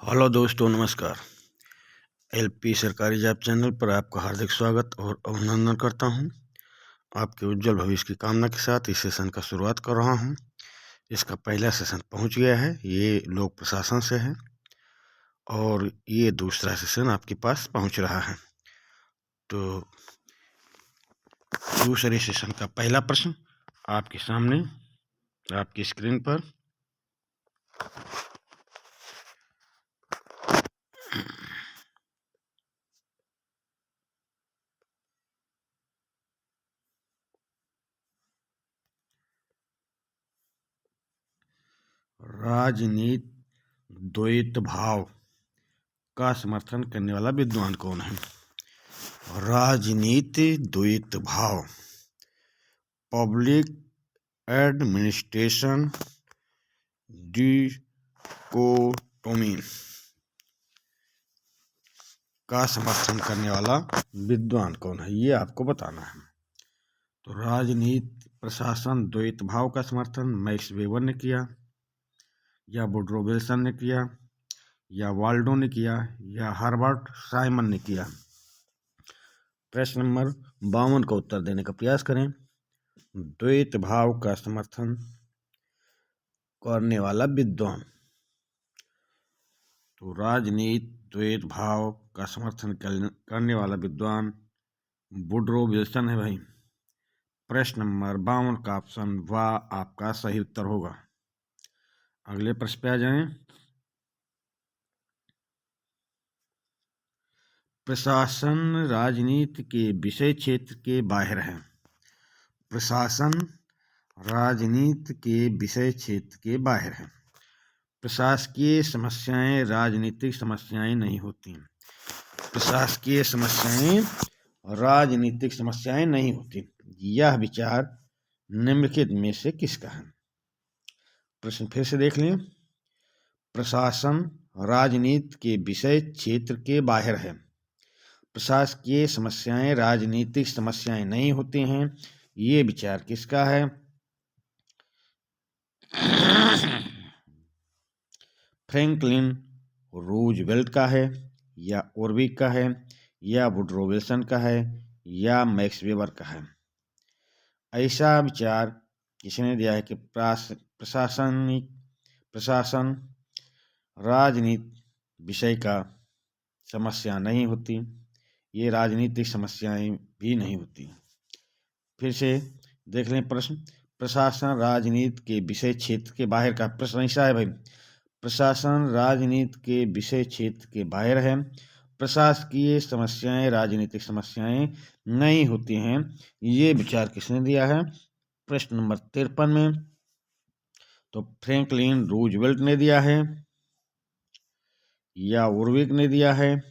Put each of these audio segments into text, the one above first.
Hello दोस्तों, नमस्कार। LP सरकारी जॉब चैनल पर आपका हार्दिक स्वागत और अभिनंदन करता हूं। आपके उज्जवल भविष्य की कामना के साथ इस सेशन का शुरुआत कर रहा हूं। इसका पहला सेशन पहुंच गया है, ये लोक प्रशासन से है और ये दूसरा सेशन आपके पास पहुंच रहा है। तो दूसरे सेशन का पहला प्रश्न आपके सामने आपकी स्क्रीन पर। राजनीति द्वैत भाव का समर्थन करने वाला विद्वान कौन है? राजनीति द्वैत भाव, पब्लिक एडमिनिस्ट्रेशन डिकोटोमी का समर्थन करने वाला विद्वान कौन है, ये आपको बताना है। तो राजनीति प्रशासन द्वैत भाव का समर्थन मैक्स वेबर ने किया, या वुडरो विल्सन ने किया, या वाल्डो ने किया, या हर्बर्ट साइमन ने किया। प्रश्न नंबर 52 का उत्तर देने का प्रयास करें। द्वैत भाव का समर्थन करने वाला विद्वान, तो राजनीति द्वैत भाव का समर्थन करने वाला विद्वान वुडरो विल्सन है भाई। प्रश्न नंबर 52 का ऑप्शन वाह आपका सही उत्तर होगा। अगले प्रश्न पे आ जाएं। प्रशासन राजनीति के विषय क्षेत्र के बाहर है। प्रशासन राजनीति के विषय क्षेत्र के बाहर है। प्रशासकीय समस्याएं राजनीतिक समस्याएं नहीं होती। प्रशासकीय समस्याएं राजनीतिक समस्याएं नहीं होती। यह विचार निम्नलिखित में से किसका है? प्रश्न फिर से देख लें। प्रशासन राजनीति के विषय क्षेत्र के बाहर है। प्रशासकीय समस्याएं राजनीतिक समस्याएं नहीं होती हैं। ये विचार किसका है? फ्रैंकलिन रूजवेल्ट का है, या ओरविक का है, या वुडरो विल्सन का है, या मैक्स वेबर का है। ऐसा विचार किसने दिया है कि प्रशासन राजनीति विषय का समस्या नहीं होती, ये राजनीतिक समस्याएं भी नहीं होती। फिर से देख लें प्रश्न। प्रशासन राजनीति के विषय क्षेत्र के बाहर का, प्रश्न ऐसा है भाई, प्रशासन राजनीति के विषय क्षेत्र के बाहर है। प्रशासकीय समस्याएं राजनीतिक समस्याएं नहीं होती हैं। ये विचार किसने दिया है? प्रश्न नंबर 53 में तो फ्रैंकलिन रूजवेल्ट ने दिया है, या ओरविक ने दिया है,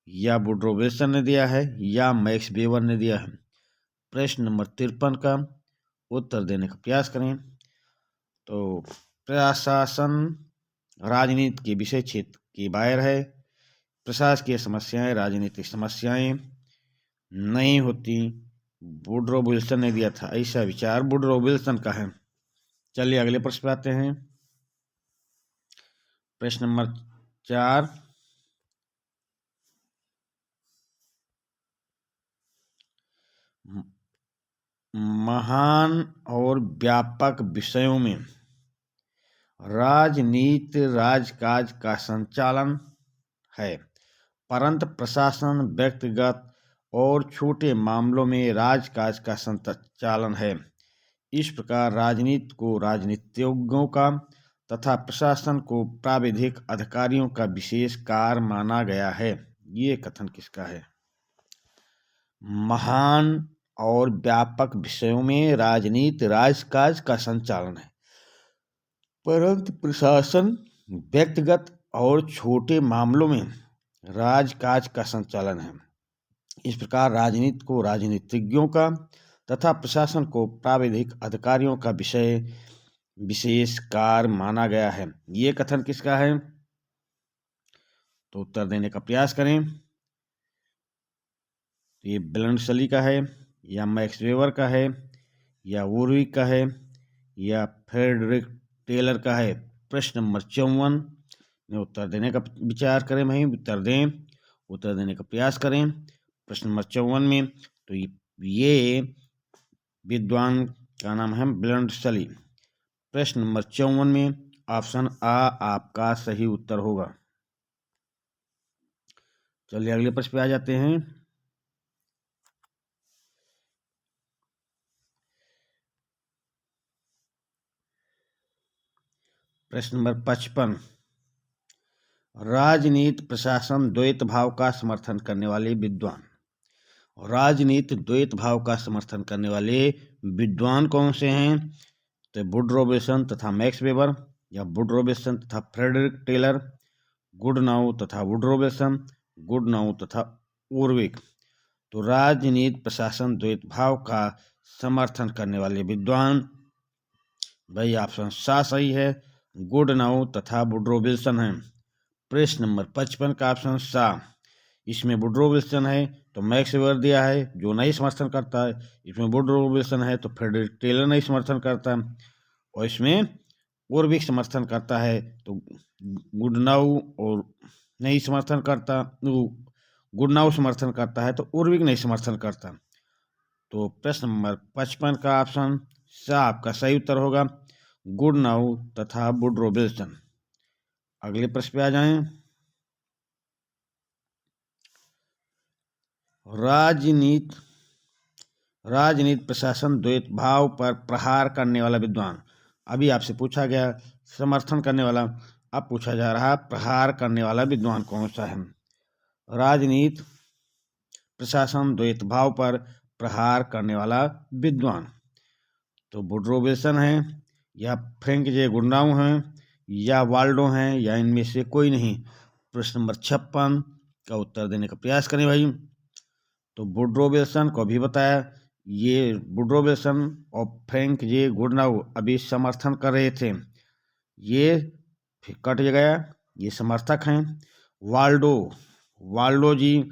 या वुडरो विल्सन ने दिया है, या मैक्स वेबर ने दिया है। प्रश्न नंबर 53 का उत्तर देने का प्रयास करें। तो प्रशासन राजनीति के विषय क्षेत्र के बाहर है। प्रशासकीय समस्याएं राजनीतिक समस्याएं नहीं होती। वुडरो विल्सन ने दिया था। ऐसा विचार वुडरो विल्सन का है। चलिए अगले प्रश्न पे आते हैं। प्रश्न नंबर 4, महान और व्यापक विषयों में राजनीति राजकाज का संचालन है, परंतु प्रशासन व्यक्तिगत और छोटे मामलों में राजकाज का संचालन है। इस प्रकार राजनीति को राजनीतिज्ञों का तथा प्रशासन को प्राविधिक अधिकारियों का विशेष कार्य माना गया है। ये कथन किसका है? महान और व्यापक विषयों में राजनीति राजकाज का संचालन है, परंतु प्रशासन व्यक्तिगत और छोटे मामलों में राजकाज का संचालन है। इस प्रकार राजनीति को राजनीतिज्ञों का तथा प्रशासन को प्राविधिक अधिकारियों का विशेष कार्य माना गया है। ये कथन किसका है? तो उत्तर देने का प्रयास करें। तो ये ब्लंडसली का है, या मैक्स वेबर का है, या ओरविक का है, या फ्रेडरिक टेलर का है। प्रश्न नंबर 54 उत्तर देने का विचार करें भाई, उत्तर दें, उत्तर देने का प्रयास करें। प्रश्न नंबर 54 में तो ये विद्वान का नाम है ब्लंड सली। प्रश्न नंबर 54 में ऑप्शन आ आपका सही उत्तर होगा। चलिए अगले प्रश्न पे आ जाते हैं। प्रश्न नंबर 55, राजनीति प्रशासन द्वैत भाव का समर्थन करने वाले विद्वान। राजनीति द्वैत भाव का समर्थन करने वाले विद्वान कौन से हैं? तो वुडरो विल्सन तथा मैक्स वेबर, या वुडरो विल्सन तथा फ्रेडरिक टेलर, गुडनाउ तथा वुडरो विल्सन, गुडनाउ तथा ओरविक। तो राजनीति प्रशासन द्वैत भाव का समर्थन करने वाले विद्वान भाई ऑप्शन सा सही है, गुडनाउ तथा वुडरो विल्सन है। प्रश्न नंबर 55 का ऑप्शन सा, इसमें वुडरो विल्सन है तो मैक्स वेबर दिया है जो नहीं समर्थन करता है, इसमें वुडरो विल्सन है तो फ्रेडरिक टेलर नहीं समर्थन करता है, और इसमें ओरविक समर्थन करता है तो गुडनाउ और नहीं समर्थन करता, गुडनाउ समर्थन करता है तो ओरविक नहीं समर्थन करता। तो प्रश्न नंबर 55 का ऑप्शन सा आपका सही उत्तर होगा, गुडनाउ तथा वुडरो विल्सन। अगले प्रश्न पे आ जाएं। राजनीति प्रशासन द्वैत भाव पर प्रहार करने वाला विद्वान। अभी आपसे पूछा गया समर्थन करने वाला, अब पूछा जा रहा प्रहार करने वाला विद्वान कौन सा है। राजनीति प्रशासन द्वैत भाव पर प्रहार करने वाला विद्वान तो वुडरो विल्सन है, या फ्रैंक जे गुडनाउ हैं, या वाल्डो हैं, या इनमें से कोई नहीं। प्रश्न नंबर 56 का उत्तर देने का प्रयास करें भाई। तो वुडरो विल्सन को भी बताया, ये वुडरो विल्सन और फ्रैंक जे गुडनाउ अभी समर्थन कर रहे थे, ये फिर कट गया, ये समर्थक हैं। वाल्डो जी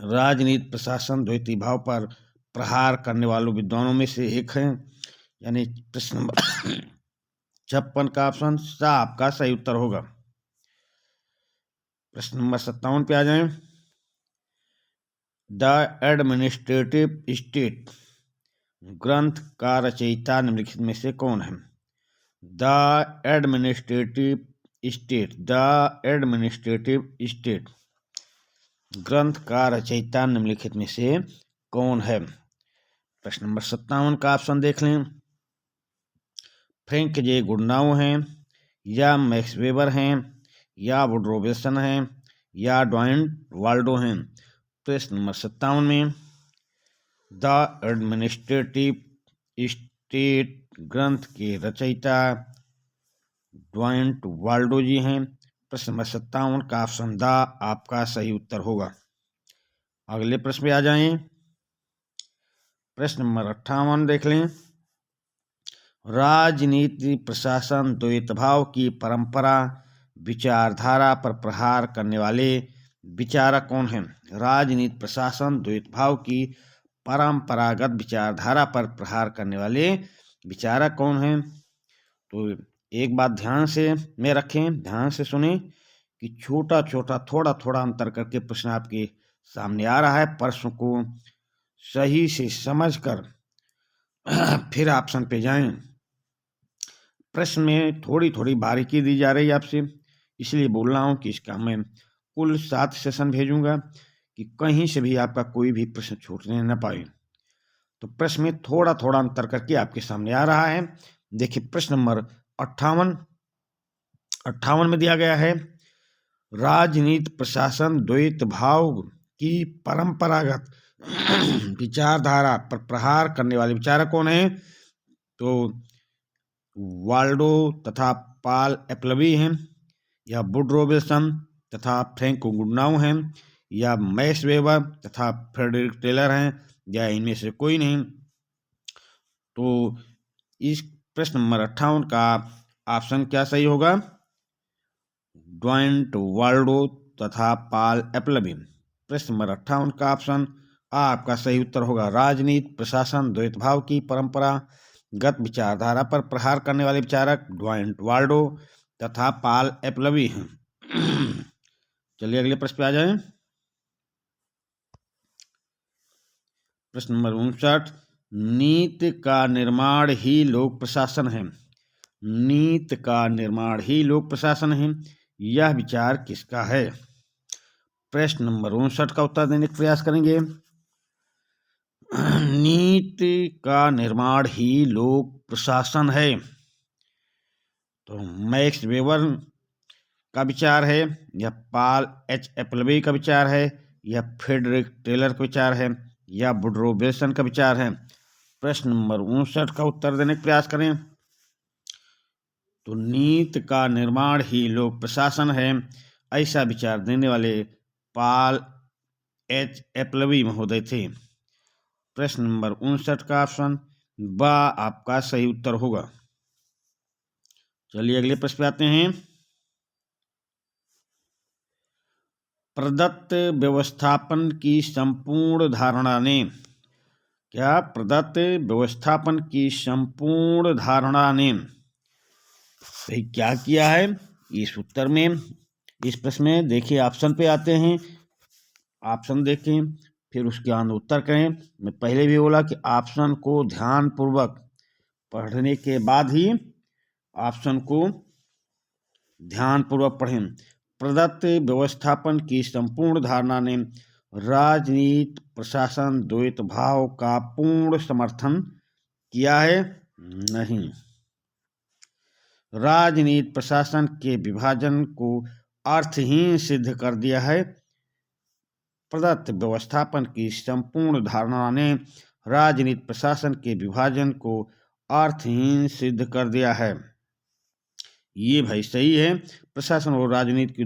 राजनीति प्रशासन द्वैती भाव पर प्रहार करने वालों विद्वानों में से एक हैं, यानी प्रश्न नंबर 56 का ऑप्शन सा आपका सही उत्तर होगा। प्रश्न नंबर 57 पे आ जाएं। द एडमिनिस्ट्रेटिव स्टेट ग्रंथ का रचयिता निम्नलिखित में से कौन है? द एडमिनिस्ट्रेटिव स्टेट ग्रंथ का रचयिता निम्नलिखित में से कौन है? प्रश्न नंबर 57 का ऑप्शन देख लें। फ्रैंक जे गुडनाउ हैं, या मैक्स वेबर हैं, या वुडरो विल्सन हैं, या ड्वाइट वाल्डो हैं। प्रश्न नंबर 57 में द एडमिनिस्ट्रेटिव स्टेट ग्रंथ के रचयिता ड्वाइट वाल्डो जी हैं। प्रश्न नंबर 57 का ऑप्शन द आपका सही उत्तर होगा। अगले प्रश्न पे आ जाएं। प्रश्न नंबर 58 देख लें। राजनीति प्रशासन द्वैतभाव की परंपरा विचारधारा पर प्रहार करने वाले विचारक कौन हैं? राजनीति प्रशासन द्वैतभाव की परंपरागत विचारधारा पर प्रहार करने वाले विचारक कौन हैं? तो एक बात ध्यान से में रखें, ध्यान से सुने कि छोटा छोटा थोड़ा थोड़ा अंतर करके प्रश्न आपके सामने आ रहा है। प्रश्न को सही से समझकर फिर ऑप्शन पे जाएं। प्रश्न में थोड़ी थोड़ी बारीकी दी जा रही है आपसे, इसलिए बोल रहा हूँ कि इसका मैं कुल 7 सेशन भेजूंगा कि कहीं से भी आपका कोई भी प्रश्न छूटने न पाए। तो प्रश्न में थोड़ा थोड़ा अंतर करके आपके सामने आ रहा है। देखिए प्रश्न नंबर 58 में दिया गया है, राजनीति प्रशासन द्वैत भाव की परंपरागत विचारधारा पर प्रहार करने वाले विचारक कौन है? तो वाल्डो तथा पॉल एप्लबी हैं, या वुडरो विल्सन तथा फ्रैंक गुडनाउ हैं, या मैक्स वेबर तथा फ्रेडरिक टेलर हैं, या इनमें से कोई नहीं। तो इस प्रश्न नंबर 58 का ऑप्शन क्या सही होगा? ड्वाइट वाल्डो तथा पॉल एप्लबी। प्रश्न नंबर 58 का ऑप्शन आपका सही उत्तर होगा। राजनीति प्रशासन द्वैतभाव की परंपरागत विचारधारा पर प्रहार करने वाले विचारक ड्वाइट वाल्डो तथा पाल एपलवी हैं। चलिए अगले प्रश्न पे आ जाएं। प्रश्न नंबर 59, नीति का निर्माण ही लोक प्रशासन है। नीति का निर्माण ही लोक प्रशासन है, यह विचार किसका है? प्रश्न नंबर 59 का उत्तर देने का प्रयास करेंगे। नीति का निर्माण ही लोक प्रशासन है, तो मैक्स वेबर का विचार है, या पाल एच एपलबी का विचार है, या फ्रेडरिक टेलर का विचार है, या वुडरो विल्सन का विचार है? प्रश्न नंबर 59 का उत्तर देने का प्रयास करें। तो नीति का निर्माण ही लोक प्रशासन है, ऐसा विचार देने वाले पाल एच एपलबी महोदय थे। प्रश्न नंबर 59 का ऑप्शन ब आपका सही उत्तर होगा। चलिए अगले प्रश्न पे आते हैं। प्रदत्त व्यवस्थापन की संपूर्ण धारणा ने, क्या प्रदत्त व्यवस्थापन की संपूर्ण धारणा ने भाई क्या किया है? इस उत्तर में, इस प्रश्न में देखिए ऑप्शन पे आते हैं, ऑप्शन देखें फिर उसके बाद उत्तर करें। मैं पहले भी बोला कि ऑप्शन को ध्यानपूर्वक पढ़ने के बाद ही ऑप्शन को ध्यानपूर्वक पढ़ें। प्रदत्त व्यवस्थापन की संपूर्ण धारणा ने राजनीति प्रशासन द्वैत भाव का पूर्ण समर्थन किया है? नहीं। राजनीति प्रशासन के विभाजन को अर्थहीन सिद्ध कर दिया है। प्रदत्त व्यवस्थापन की संपूर्ण धारणा ने राजनीति प्रशासन के विभाजन को अर्थहीन सिद्ध कर दिया है। ये भाई सही है। प्रशासन और राजनीति की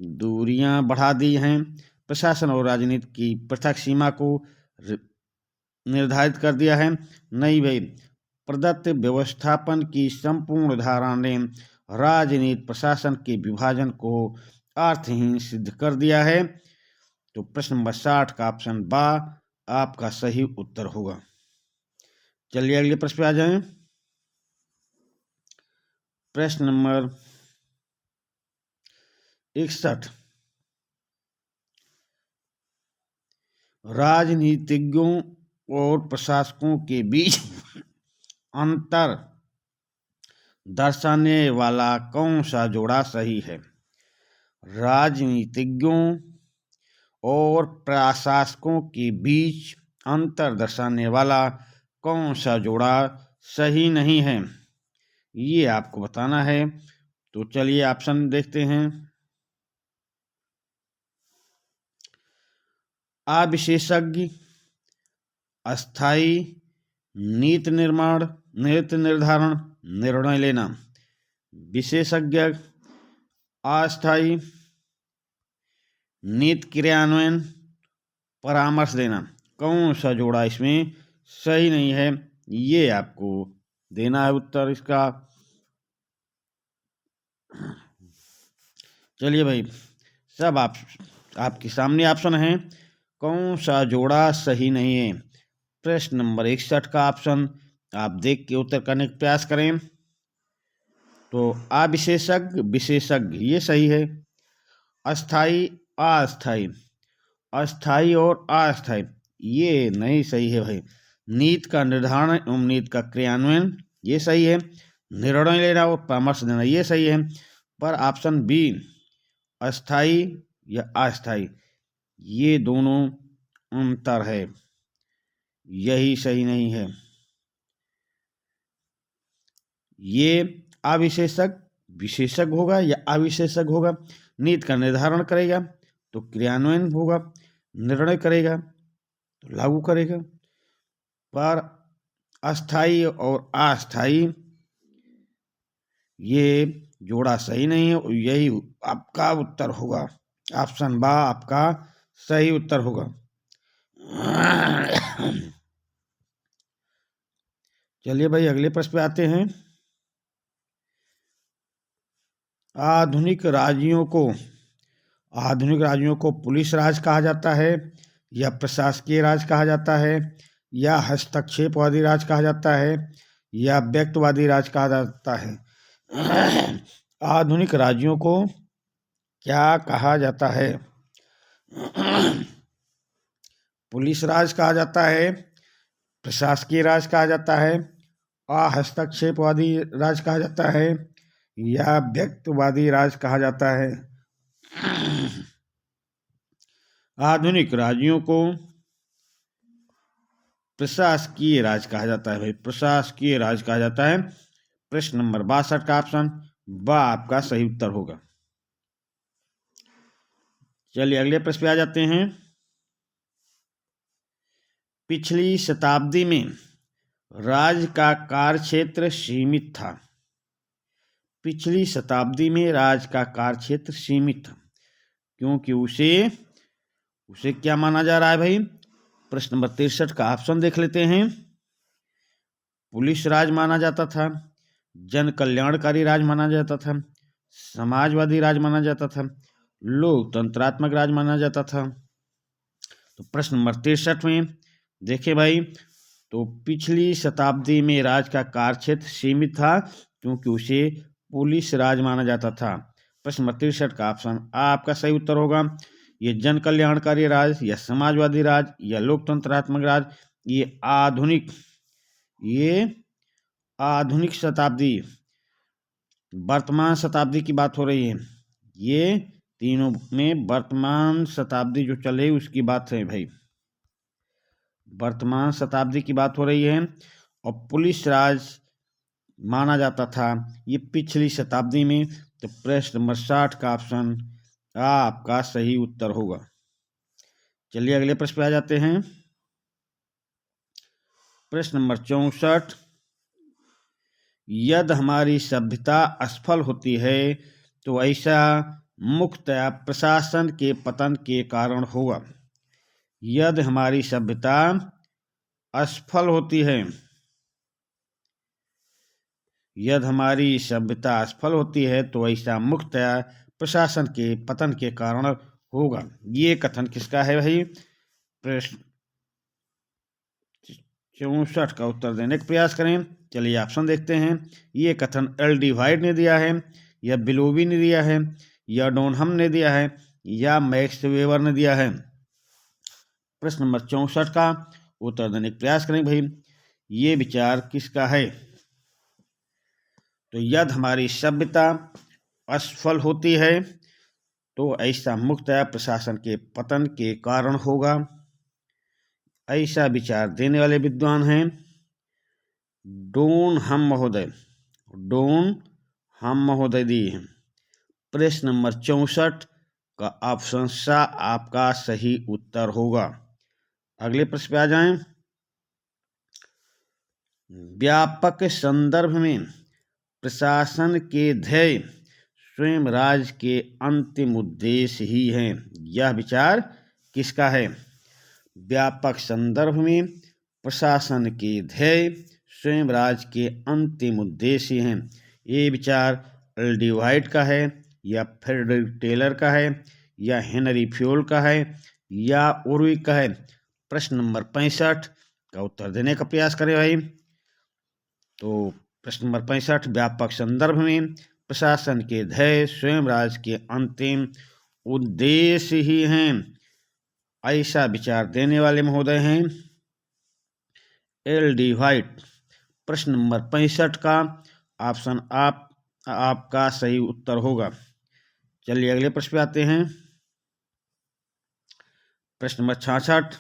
दूरियां बढ़ा दी हैं। प्रशासन और राजनीति की पृथक सीमा को निर्धारित कर दिया है। नहीं भाई, प्रदत्त व्यवस्थापन की संपूर्ण धारणा ने राजनीति प्रशासन के विभाजन को अर्थहीन सिद्ध कर दिया है। तो प्रश्न नंबर 60 का ऑप्शन बा आपका सही उत्तर होगा। चलिए अगले प्रश्न पे आ जाएं। प्रश्न नंबर 61, राजनीतिज्ञों और प्रशासकों के बीच अंतर दर्शाने वाला कौन सा जोड़ा सही है? राजनीतिज्ञों और प्रशासकों के बीच अंतर दर्शाने वाला कौन सा जोड़ा सही नहीं है, ये आपको बताना है। तो चलिए ऑप्शन देखते हैं। अविशेषज्ञ, अस्थाई, नीति निर्माण, नीति निर्धारण, निर्णय लेना। विशेषज्ञ, अस्थाई, नीति क्रियान्वयन, परामर्श देना। कौन सा जोड़ा इसमें सही नहीं है, ये आपको देना है उत्तर इसका। चलिए भाई, सब आपके सामने ऑप्शन है, कौन सा जोड़ा सही नहीं है। प्रश्न नंबर 61 का ऑप्शन आप देख के उत्तर करने का प्रयास करें। तो अविशेषज्ञ, विशेषज्ञ ये सही है। अस्थाई, अस्थाई, अस्थाई और अस्थाई ये नहीं सही है भाई। नीति का निर्धारण एवं नीति का क्रियान्वयन ये सही है। निर्णय लेना और परामर्श देना ये सही है। पर ऑप्शन बी अस्थाई या अस्थाई ये दोनों अंतर है, यही सही नहीं है। ये अविशेषज्ञ विशेषज्ञ होगा या अविशेषज्ञ होगा। नीति का निर्धारण करेगा तो क्रियान्वयन होगा, निर्णय करेगा तो लागू करेगा। पर अस्थाई और अस्थाई ये जोड़ा सही नहीं है, यही आपका उत्तर होगा। ऑप्शन बा आपका सही उत्तर होगा। चलिए भाई अगले प्रश्न पे आते हैं। आधुनिक राज्यों को पुलिस राज कहा जाता है, या प्रशासकीय राज कहा जाता है, या हस्तक्षेपवादी राज कहा जाता है, या व्यक्तिवादी राज कहा जाता है? आधुनिक राज्यों को क्या कहा जाता है? पुलिस राज कहा जाता है, प्रशासकीय राज कहा जाता है, हस्तक्षेपवादी राज कहा जाता है, या व्यक्तिवादी राज कहा जाता है। आधुनिक राज्यों को प्रशासकीय राज कहा जाता है भाई, प्रशासकीय राज कहा जाता है। प्रश्न नंबर 62 का ऑप्शन ब आपका सही उत्तर होगा। चलिए अगले प्रश्न पे आ जाते हैं। पिछली शताब्दी में राज्य का कार्यक्षेत्र सीमित था। पिछली शताब्दी में राज्य का कार्यक्षेत्र सीमित था क्योंकि उसे क्या माना जा रहा है भाई? प्रश्न नंबर 63 का ऑप्शन देख लेते हैं। पुलिस राज माना जाता था, जन कल्याणकारी राज माना जाता था, समाजवादी राज माना जाता था, लोकतंत्रात्मक राज माना जाता था। तो प्रश्न नंबर 63 में देखे भाई, तो पिछली शताब्दी में राज का कार्यक्षेत्र सीमित था क्योंकि उसे पुलिस राज माना जाता था। प्रश्न नंबर 63 का ऑप्शन आपका सही उत्तर होगा। ये जन कल्याणकारी राज या समाजवादी राज या लोकतंत्रात्मक राज, ये आधुनिक शताब्दी, वर्तमान शताब्दी की बात हो रही है। ये तीनों में वर्तमान शताब्दी जो चले उसकी बात है भाई, वर्तमान शताब्दी की बात हो रही है। और पुलिस राज माना जाता था ये पिछली शताब्दी में। तो प्रश्न नंबर 60 का ऑप्शन आपका सही उत्तर होगा। चलिए अगले प्रश्न पे आ जाते हैं। प्रश्न नंबर 64, यदि हमारी सभ्यता असफल होती है तो ऐसा मुख्यतया प्रशासन के पतन के कारण होगा। यदि हमारी सभ्यता असफल होती है, यदि हमारी सभ्यता असफल होती है तो ऐसा मुख्यतया प्रशासन के पतन के कारण होगा। ये कथन किसका है भाई? प्रश्न 64 का उत्तर देने का प्रयास करें। चलिए ऑप्शन देखते हैं। ये कथन एल.डी. व्हाइट ने दिया है, या बिलोवी ने दिया है, या डोनहम ने दिया है, या मैक्स वेबर ने दिया है। प्रश्न नंबर 64 का उत्तर देने का प्रयास करें भाई, ये विचार किसका है? तो यदि हमारी सभ्यता असफल होती है तो ऐसा मुख्यतया प्रशासन के पतन के कारण होगा। ऐसा विचार देने वाले विद्वान हैं डोनहम महोदय दिए हैं। प्रश्न नंबर 64 का ऑप्शन सा आपका सही उत्तर होगा। अगले प्रश्न पे आ जाएं। व्यापक संदर्भ में प्रशासन के ध्येय स्वयं राज्य के अंतिम उद्देश्य ही हैं। यह विचार किसका है? व्यापक संदर्भ में प्रशासन के ध्येय स्वयं राज्य के अंतिम उद्देश्य हैं। ये विचार एल.डी. व्हाइट का है, या फ्रेडरिक टेलर का है, या हेनरी फ्योल का है, या उर्विक का है। प्रश्न नंबर 65 का उत्तर देने का प्रयास करें भाई। तो प्रश्न नंबर 65, व्यापक संदर्भ में प्रशासन के ध्येय स्वयं राज्य के अंतिम उद्देश्य ही हैं। ऐसा विचार देने वाले महोदय हैं एल.डी. व्हाइट। प्रश्न नंबर 65 का ऑप्शन आपका सही उत्तर होगा। चलिए अगले प्रश्न पे आते हैं। प्रश्न नंबर 66,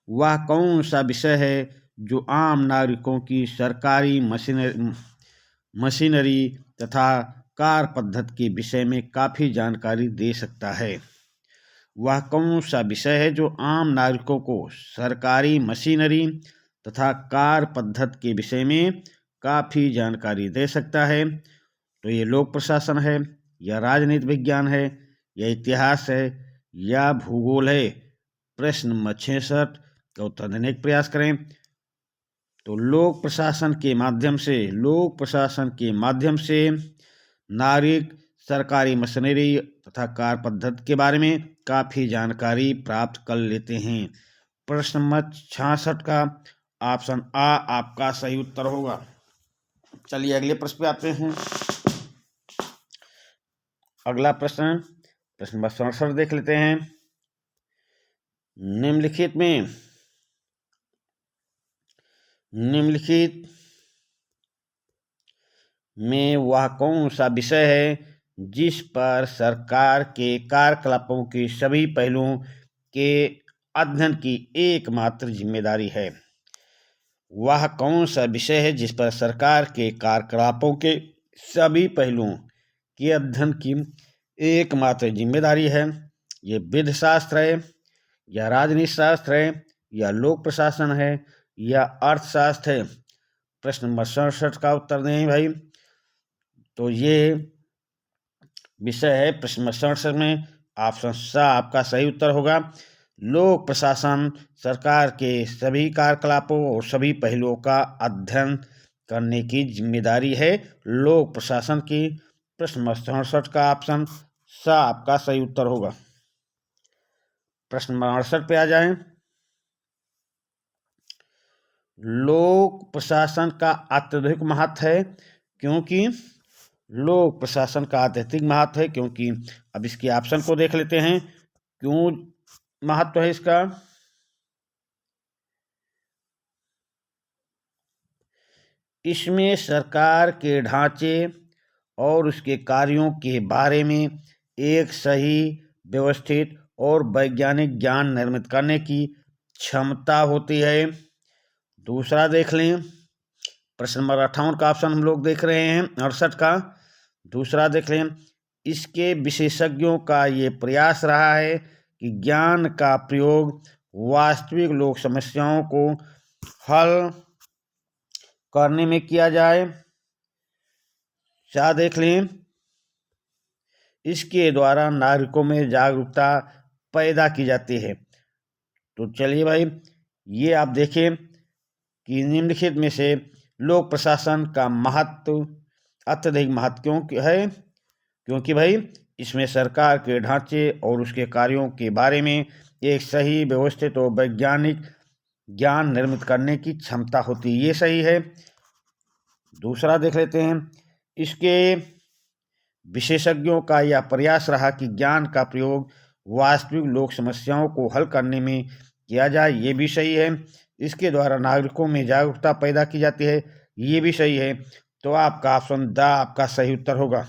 वह कौन सा विषय है जो आम नागरिकों की सरकारी मशीनरी तथा कार्य पद्धति के विषय में काफ़ी जानकारी दे सकता है? वह कौन सा विषय है जो आम नागरिकों को सरकारी मशीनरी तथा कार्य पद्धति के विषय में काफ़ी जानकारी दे सकता है? तो ये लोक प्रशासन है, या राजनीति विज्ञान है, या इतिहास है, या भूगोल है। प्रश्न नंबर 66 का उत्तर देने का प्रयास करें। तो लोक प्रशासन के माध्यम से नागरिक सरकारी मशीनरी तथा कार्य पद्धति के बारे में काफ़ी जानकारी प्राप्त कर लेते हैं। प्रश्न नंबर 66 का ऑप्शन आ आपका सही उत्तर होगा। चलिए अगले प्रश्न पे आते हैं। अगला प्रश्न नंबर 67 देख लेते हैं। निम्नलिखित में वह कौन सा विषय है जिस पर सरकार के कार्यकलापों के सभी पहलुओं के अध्ययन की एकमात्र जिम्मेदारी है? वह कौन सा विषय है जिस पर सरकार के कार्यकलापों के सभी पहलुओं के अध्ययन की एकमात्र जिम्मेदारी है? ये विधि शास्त्र है, या राजनीति शास्त्र है, या लोक प्रशासन है, या अर्थशास्त्र है? प्रश्न नंबर 67 का उत्तर दें भाई। तो ये विषय है प्रश्न नंबर 67 में ऑप्शन सा आपका सही उत्तर होगा। लोक प्रशासन सरकार के सभी कार्यकलापों और सभी पहलुओं का अध्ययन करने की जिम्मेदारी है लोक प्रशासन की। प्रश्न नंबर 67 का ऑप्शन सा आपका सही उत्तर होगा। प्रश्न नंबर 68 पे आ जाएं। लोक प्रशासन का अत्यधिक महत्व है क्योंकि लोक प्रशासन का अत्यधिक महत्व है क्योंकि अब इसके ऑप्शन को देख लेते हैं क्यों महत्व है इसका। इसमें सरकार के ढांचे और उसके कार्यों के बारे में एक सही, व्यवस्थित और वैज्ञानिक ज्ञान निर्मित करने की क्षमता होती है। दूसरा देख लें, प्रश्न नंबर 58 का ऑप्शन हम लोग देख रहे हैं 68 का। दूसरा देख लें, इसके विशेषज्ञों का ये प्रयास रहा है कि ज्ञान का प्रयोग वास्तविक लोक समस्याओं को हल करने में किया जाए। चार देख लें, इसके द्वारा नागरिकों में जागरूकता पैदा की जाती है। तो चलिए भाई, ये आप देखें कि निम्नलिखित में से लोक प्रशासन का महत्व अत्यधिक महत्व क्यों है? क्योंकि भाई इसमें सरकार के ढांचे और उसके कार्यों के बारे में एक सही, व्यवस्थित और वैज्ञानिक ज्ञान निर्मित करने की क्षमता होती है। ये सही है। दूसरा देख लेते हैं, इसके विशेषज्ञों का यह प्रयास रहा कि ज्ञान का प्रयोग वास्तविक लोक समस्याओं को हल करने में किया जाए। ये भी सही है। इसके द्वारा नागरिकों में जागरूकता पैदा की जाती है। ये भी सही है। तो आपका ऑप्शन द आपका सही उत्तर होगा।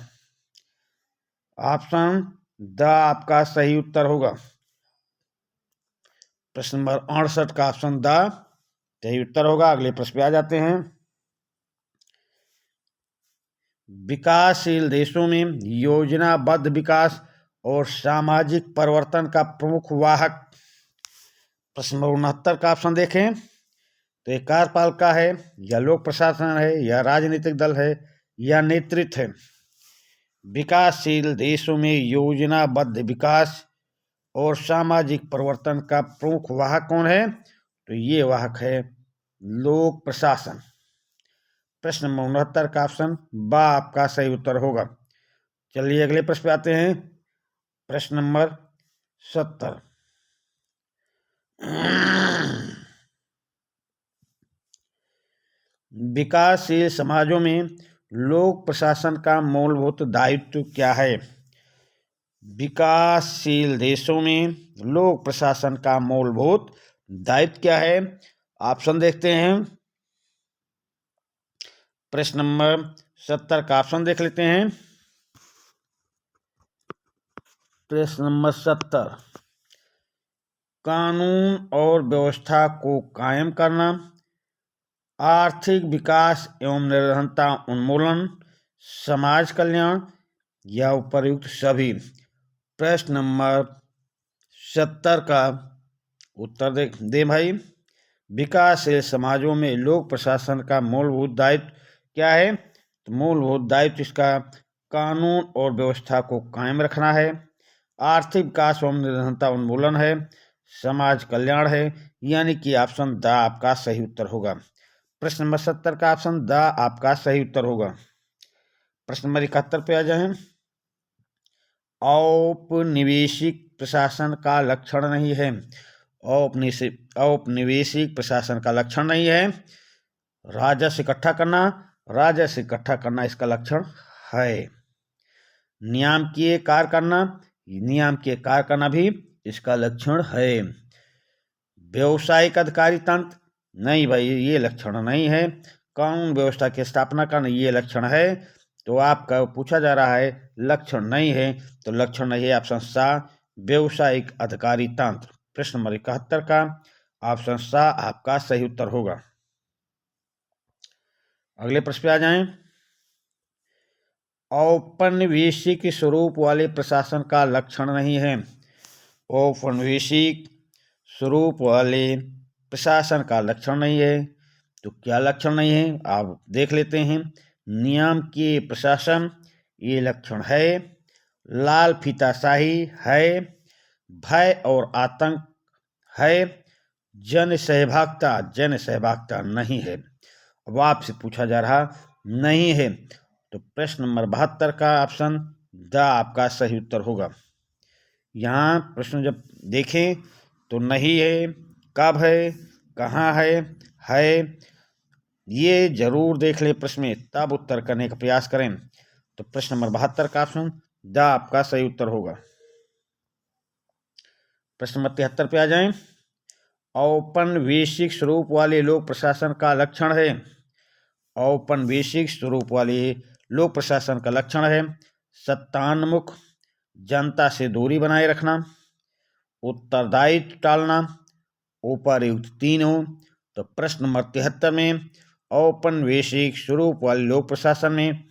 ऑप्शन द आपका सही उत्तर होगा। प्रश्न नंबर 68 का ऑप्शन द सही उत्तर होगा। अगले प्रश्न पे आ जाते हैं। विकासशील देशों में योजनाबद्ध विकास और सामाजिक परिवर्तन का प्रमुख वाहक। प्रश्न नंबर 69 का ऑप्शन देखें तो ये कार्यपालिका है, या लोक प्रशासन है, या राजनीतिक दल है, या नेतृत्व है। विकासशील देशों में योजनाबद्ध विकास और सामाजिक परिवर्तन का प्रमुख वाहक कौन है? तो ये वाहक है लोक प्रशासन। प्रश्न नंबर 69 का ऑप्शन बा आपका सही उत्तर होगा। चलिए अगले प्रश्न पे आते हैं। प्रश्न नंबर 70। विकासशील समाजों में लोक प्रशासन का मूलभूत दायित्व क्या है? विकासशील देशों में लोक प्रशासन का मूलभूत दायित्व क्या है? ऑप्शन देखते हैं। प्रश्न नंबर 70 का ऑप्शन देख लेते हैं। प्रश्न नंबर 70, कानून और व्यवस्था को कायम करना, आर्थिक विकास एवं निर्धनता उन्मूलन, समाज कल्याण, या उपर्युक्त सभी। प्रश्न नंबर 70 का उत्तर दे भाई। विकासशील समाजों में लोक प्रशासन का मूलभूत दायित्व क्या है? तो मूलभूत दायित्व इसका कानून और व्यवस्था को कायम रखना है, आर्थिक विकास एवं निर्धनता उन्मूलन है, समाज कल्याण है। यानी कि ऑप्शन द आपका सही उत्तर होगा। प्रश्न नंबर 70 का ऑप्शन द आपका सही उत्तर होगा। प्रश्न नंबर 71 पे आ जाएं। औपनिवेशिक प्रशासन का लक्षण नहीं है। औपनिवेशिक प्रशासन का लक्षण नहीं है राजस्व इकट्ठा करना, राजस्व इकट्ठा करना इसका लक्षण है। नियामकीय कार्य करना भी इसका लक्षण है। व्यावसायिक अधिकारी तंत्र, नहीं भाई ये लक्षण नहीं है। कानून व्यवस्था की स्थापना करना, ये लक्षण है। तो आपका पूछा जा रहा है लक्षण नहीं है, तो लक्षण नहीं है ऑप्शन सा व्यावसायिक अधिकारी तंत्र। प्रश्न नंबर 71 का ऑप्शन सा आपका सही उत्तर होगा। अगले प्रश्न पे आ जाएं। औपनिवेशिक स्वरूप वाले प्रशासन का लक्षण नहीं है। औपनिवेशिक स्वरूप वाले प्रशासन का लक्षण नहीं है, तो क्या लक्षण नहीं है आप देख लेते हैं। नियामकीय प्रशासन, ये लक्षण है। लाल फीताशाही है। भय और आतंक है। जन सहभागिता नहीं है। अब आपसे पूछा जा रहा नहीं है, तो प्रश्न नंबर 72 का ऑप्शन द आपका सही उत्तर होगा। यहाँ प्रश्न जब देखें तो नहीं है, कब है, कहाँ है, ये जरूर देख ले प्रश्न में, तब उत्तर करने का प्रयास करें। तो प्रश्न नंबर 72 का ऑप्शन द आपका सही उत्तर होगा। प्रश्न नंबर 73 पे आ जाएं। औपनिवेशिक स्वरूप वाले लोक प्रशासन का लक्षण है। औपनिवेशिक स्वरूप वाले लोक प्रशासन का लक्षण है सत्तान्मुख, जनता से दूरी बनाए रखना, उत्तरदायित्व टालना, उपर्युक्त तीनों। तो प्रश्न नंबर 73 में औपनिवेशिक स्वरूप वाले लोक प्रशासन में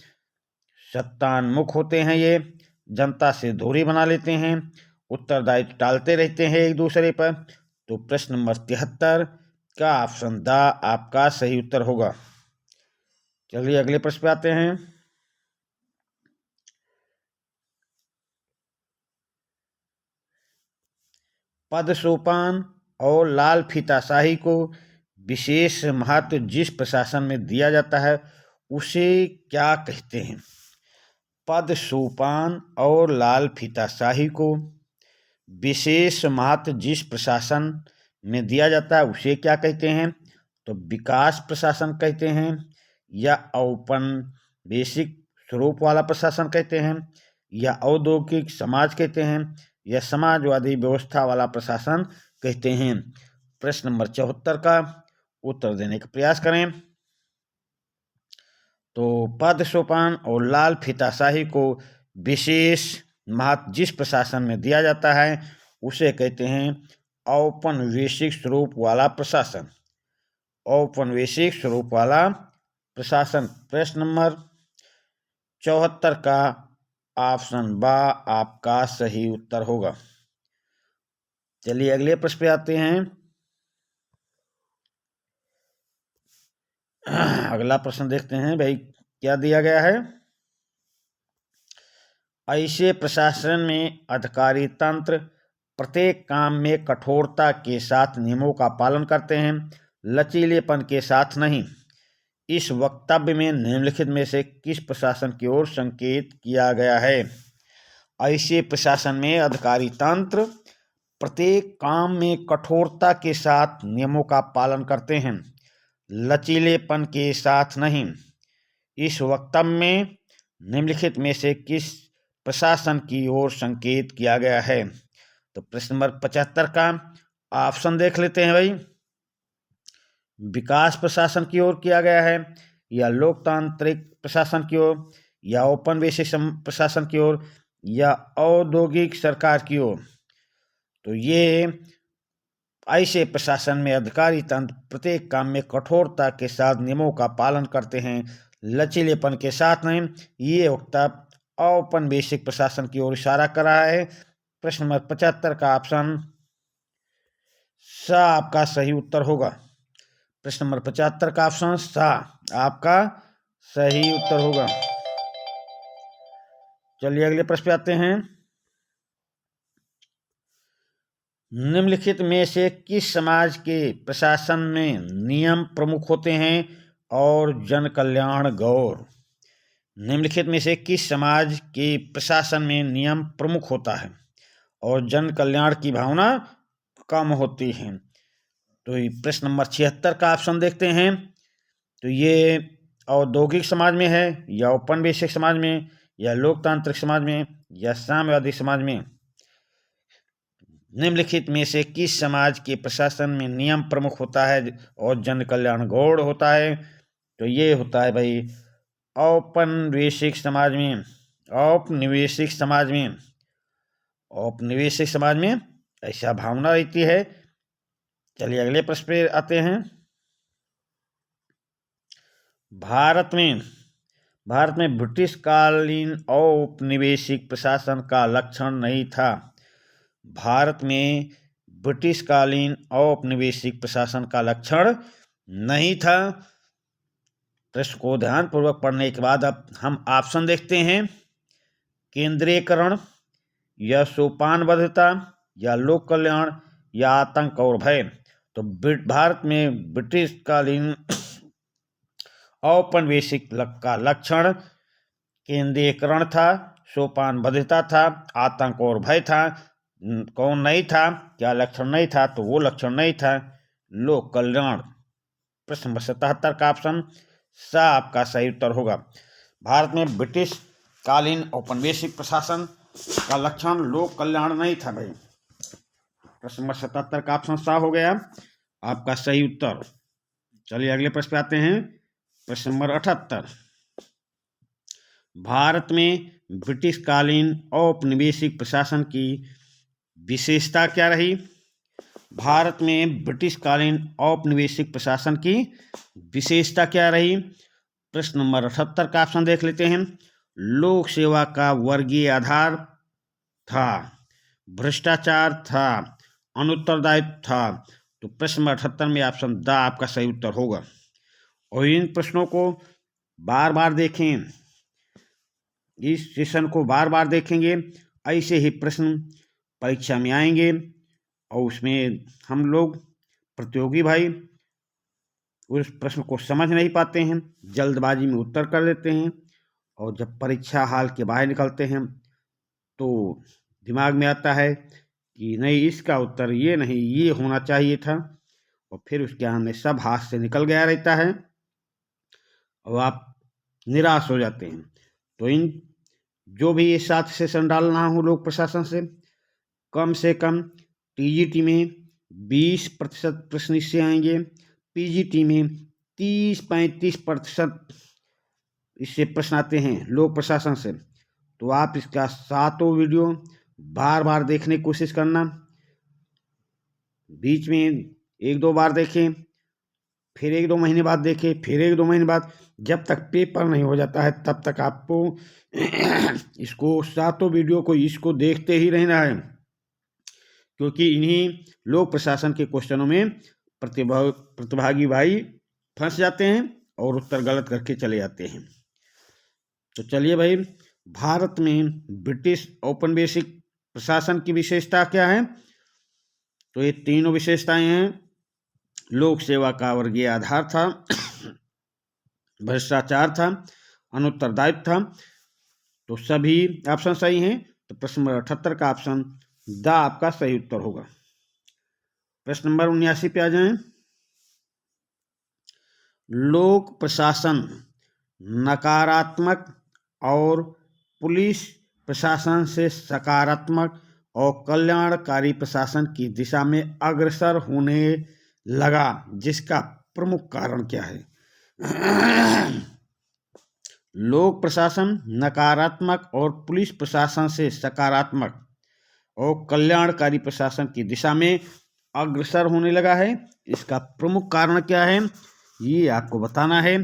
सत्तान्मुख होते हैं, ये जनता से दूरी बना लेते हैं, उत्तरदायित्व टालते रहते हैं एक दूसरे पर। तो प्रश्न नंबर 73 का ऑप्शन द आपका सही उत्तर होगा। चलिए अगले प्रश्न पे आते हैं। पद सोपान और लाल फीताशाही को विशेष महत्व जिस प्रशासन में दिया जाता है उसे क्या कहते हैं। पद सोपान और लाल फीताशाही को विशेष महत्व जिस प्रशासन में दिया जाता है उसे क्या कहते हैं। तो विकास प्रशासन कहते हैं, या औपनिवेशिक स्वरूप वाला प्रशासन कहते हैं, या औद्योगिक समाज कहते हैं, या समाजवादी व्यवस्था वाला प्रशासन कहते हैं। प्रश्न नंबर 74 का उत्तर देने का प्रयास करें। तो पद सोपान और लाल फीताशाही को विशेष महत्व जिस प्रशासन में दिया जाता है उसे कहते हैं औपनिवेशिक स्वरूप वाला प्रशासन। औपनिवेशिक स्वरूप वाला प्रशासन। प्रश्न नंबर 74 का ऑप्शन बा आपका सही उत्तर होगा। चलिए अगले प्रश्न पे आते हैं। अगला प्रश्न देखते हैं भाई क्या दिया गया है। ऐसे प्रशासन में अधिकारी तंत्र प्रत्येक काम में कठोरता के साथ नियमों का पालन करते हैं, लचीलेपन के साथ नहीं। इस वक्तव्य में निम्नलिखित में से किस प्रशासन की ओर संकेत किया गया है। ऐसे प्रशासन में अधिकारी तंत्र प्रत्येक काम में कठोरता के साथ नियमों का पालन करते हैं, लचीलेपन के साथ नहीं। इस वक्तव्य में निम्नलिखित में से किस प्रशासन की ओर संकेत किया गया है। तो प्रश्न नंबर 75 का ऑप्शन देख लेते हैं भाई। विकास प्रशासन की ओर किया गया है, या लोकतांत्रिक प्रशासन की ओर, या औपनिवेशिक प्रशासन की ओर, या औद्योगिक सरकार की ओर। तो ये ऐसे प्रशासन में अधिकारी तंत्र प्रत्येक काम में कठोरता के साथ नियमों का पालन करते हैं, लचीलेपन के साथ नहीं। ये वक्तव्य औपनिवेशिक प्रशासन की ओर इशारा कर रहा है। प्रश्न नंबर 75 का ऑप्शन सा आपका सही उत्तर होगा। प्रश्न नंबर 75 का ऑप्शन सा आपका सही उत्तर होगा। चलिए अगले प्रश्न पे आते हैं। निम्नलिखित में से किस समाज के प्रशासन में नियम प्रमुख होते हैं और जन कल्याण गौर। निम्नलिखित में से किस समाज के प्रशासन में नियम प्रमुख होता है और जन कल्याण की भावना कम होती है। तो प्रश्न नंबर 76 का ऑप्शन देखते हैं। तो ये औद्योगिक समाज में है, या औपनिवेशिक समाज में, या लोकतांत्रिक समाज में, या साम्यवादी समाज में? निम्नलिखित में से किस समाज के प्रशासन में नियम प्रमुख होता है और जन कल्याण गौण होता है? तो ये होता है भाई औपनिवेशिक समाज में। औपनिवेशिक समाज में, औपनिवेशिक समाज में ऐसा भावना रहती है। चलिए अगले प्रश्न पे आते हैं। भारत में ब्रिटिश कालीन औपनिवेशिक प्रशासन का लक्षण नहीं था। भारत में ब्रिटिश कालीन औपनिवेशिक प्रशासन का लक्षण नहीं था। प्रश्न को ध्यानपूर्वक पढ़ने के बाद अब हम ऑप्शन देखते हैं। केंद्रीयकरण, या सोपानबद्धता, या लोक कल्याण, या आतंक और भय। तो भारत में ब्रिटिश कालीन औपनिवेशिक का लक्षण केंद्रीयकरण था, सोपानबद्धता था, आतंक और भय था। कौन नहीं था? क्या लक्षण नहीं था? तो वो लक्षण नहीं था लोक कल्याण। प्रश्न नंबर 77 का ऑप्शन सा आपका सही उत्तर होगा। भारत में ब्रिटिश कालीन औपनिवेशिक प्रशासन का लक्षण लोक कल्याण नहीं था भाई। प्रश्न नंबर 77 का ऑप्शन सा हो गया आपका सही उत्तर। चलिए अगले प्रश्न पे आते हैं। प्रश्न नंबर 78। भारत में ब्रिटिश कालीन औपनिवेशिक प्रशासन की विशेषता क्या रही? भारत में ब्रिटिश कालीन औपनिवेशिक प्रशासन की विशेषता क्या रही? प्रश्न नंबर 78 का ऑप्शन देख लेते हैं। लोक सेवा का वर्गीय आधार था, भ्रष्टाचार था, अनुत्तरदायित्व था। तो प्रश्न नंबर 78 में ऑप्शन द आपका सही उत्तर होगा। और इन प्रश्नों को बार बार देखें, इस सेशन को बार बार देखेंगे, ऐसे ही प्रश्न परीक्षा में आएंगे और उसमें हम लोग प्रतियोगी भाई उस प्रश्न को समझ नहीं पाते हैं, जल्दबाजी में उत्तर कर देते हैं, और जब परीक्षा हाल के बाहर निकलते हैं तो दिमाग में आता है कि नहीं, इसका उत्तर ये नहीं, ये होना चाहिए था, और फिर उसके आने सब हाथ से निकल गया रहता है और आप निराश हो जाते हैं। तो इन जो भी ये 7 सेशन डालना हो लोक प्रशासन से कम टीजीटी में 20% प्रश्न इससे आएंगे, पीजीटी में 30-35% इससे प्रश्न आते हैं लोक प्रशासन से। तो आप इसका 7 वीडियो बार बार देखने की कोशिश करना, बीच में 1-2 बार देखें, फिर 1-2 महीने बाद देखें, फिर 1-2 महीने बाद, जब तक पेपर नहीं हो जाता है तब तक आपको इसको 7 वीडियो को इसको देखते ही रहना है, क्योंकि इन्हीं लोक प्रशासन के क्वेश्चनों में प्रतिभागी भाई फंस जाते हैं और उत्तर गलत करके चले जाते हैं। तो चलिए भाई, भारत में ब्रिटिश औपनिवेशिक प्रशासन की विशेषता क्या है? तो ये तीनों विशेषताएं हैं। लोक सेवा का वर्गीय आधार था, भ्रष्टाचार था, अनुत्तरदायित्व था। तो सभी ऑप्शन सही हैं। तो प्रश्न नंबर 78 का ऑप्शन द आपका सही उत्तर होगा। प्रश्न नंबर 79 पे आ जाएं। लोक प्रशासन नकारात्मक और पुलिस प्रशासन से सकारात्मक और कल्याणकारी प्रशासन की दिशा में अग्रसर होने लगा, जिसका प्रमुख कारण क्या है? लोक प्रशासन नकारात्मक और पुलिस प्रशासन से सकारात्मक और कल्याणकारी प्रशासन की दिशा में अग्रसर होने लगा है, इसका प्रमुख कारण क्या है ये आपको बताना है।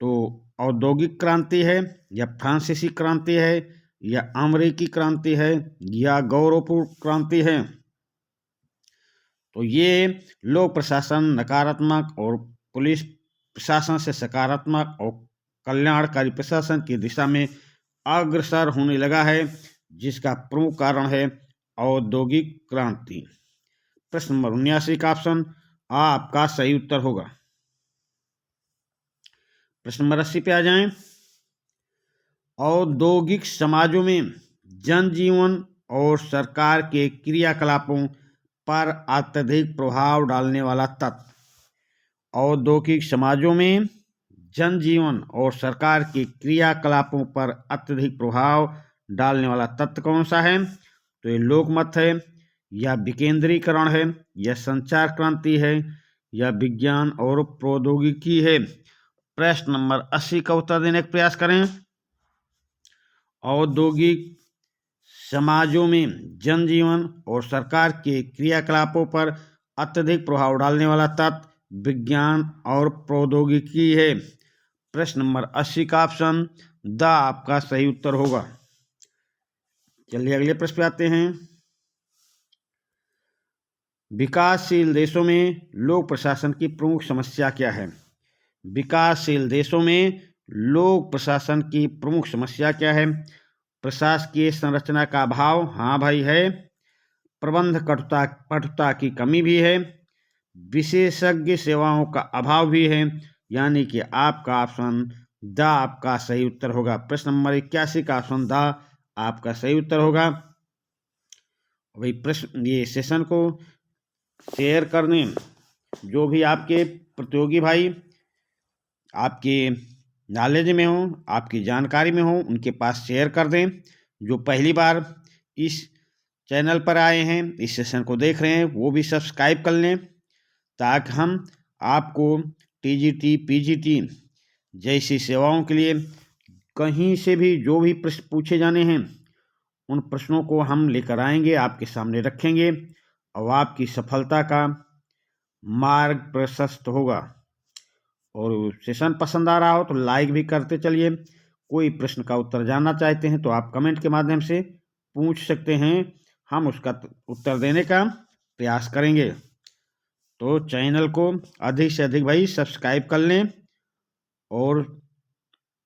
तो औद्योगिक क्रांति है, या फ्रांसीसी क्रांति है, या अमेरिकी क्रांति है, या गौरवपूर्ण क्रांति है? तो ये लोक प्रशासन नकारात्मक और पुलिस प्रशासन से सकारात्मक और कल्याणकारी प्रशासन की दिशा में अग्रसर होने लगा है, जिसका प्रमुख कारण है औद्योगिक क्रांति। प्रश्न नंबर 79 का ऑप्शन आपका सही उत्तर होगा। प्रश्न नंबर 80 पे आ जाएं। औद्योगिक समाजों में जनजीवन और सरकार के क्रियाकलापों पर अत्यधिक प्रभाव डालने वाला तत्व। औद्योगिक समाजों में जनजीवन और सरकार के क्रियाकलापों पर अत्यधिक प्रभाव डालने वाला तत्व कौन सा है? तो ये लोकमत है, या विकेंद्रीकरण है, या संचार क्रांति है, या विज्ञान और प्रौद्योगिकी है। प्रश्न नंबर 80 का उत्तर देने का प्रयास करें। औद्योगिक समाजों में जनजीवन और सरकार के क्रियाकलापों पर अत्यधिक प्रभाव डालने वाला तत्व विज्ञान और प्रौद्योगिकी है। प्रश्न नंबर 80 का ऑप्शन द आपका सही उत्तर होगा। चलिए अगले प्रश्न पे आते हैं। विकासशील देशों में लोक प्रशासन की प्रमुख समस्या क्या है? विकासशील देशों में लोक प्रशासन की प्रमुख समस्या क्या है? प्रशासकीय संरचना का अभाव, हाँ भाई है। प्रबंध कठोरता की कमी भी है। विशेषज्ञ सेवाओं का अभाव भी है। यानी कि आपका ऑप्शन द आपका सही उत्तर होगा। प्रश्न नंबर 81 का ऑप्शन द आपका सही उत्तर होगा। भाई प्रश्न ये सेशन को शेयर करने, जो भी आपके प्रतियोगी भाई आपके नॉलेज में हो, आपकी जानकारी में हो, उनके पास शेयर कर दें। जो पहली बार इस चैनल पर आए हैं, इस सेशन को देख रहे हैं, वो भी सब्सक्राइब कर लें, ताकि हम आपको टीजीटी पीजीटी जैसी सेवाओं के लिए कहीं से भी जो भी प्रश्न पूछे जाने हैं, उन प्रश्नों को हम लेकर आएंगे, आपके सामने रखेंगे और आपकी सफलता का मार्ग प्रशस्त होगा। और सेशन पसंद आ रहा हो तो लाइक भी करते चलिए। कोई प्रश्न का उत्तर जानना चाहते हैं तो आप कमेंट के माध्यम से पूछ सकते हैं, हम उसका उत्तर देने का प्रयास करेंगे। तो चैनल को अधिक से अधिक भाई सब्सक्राइब कर लें और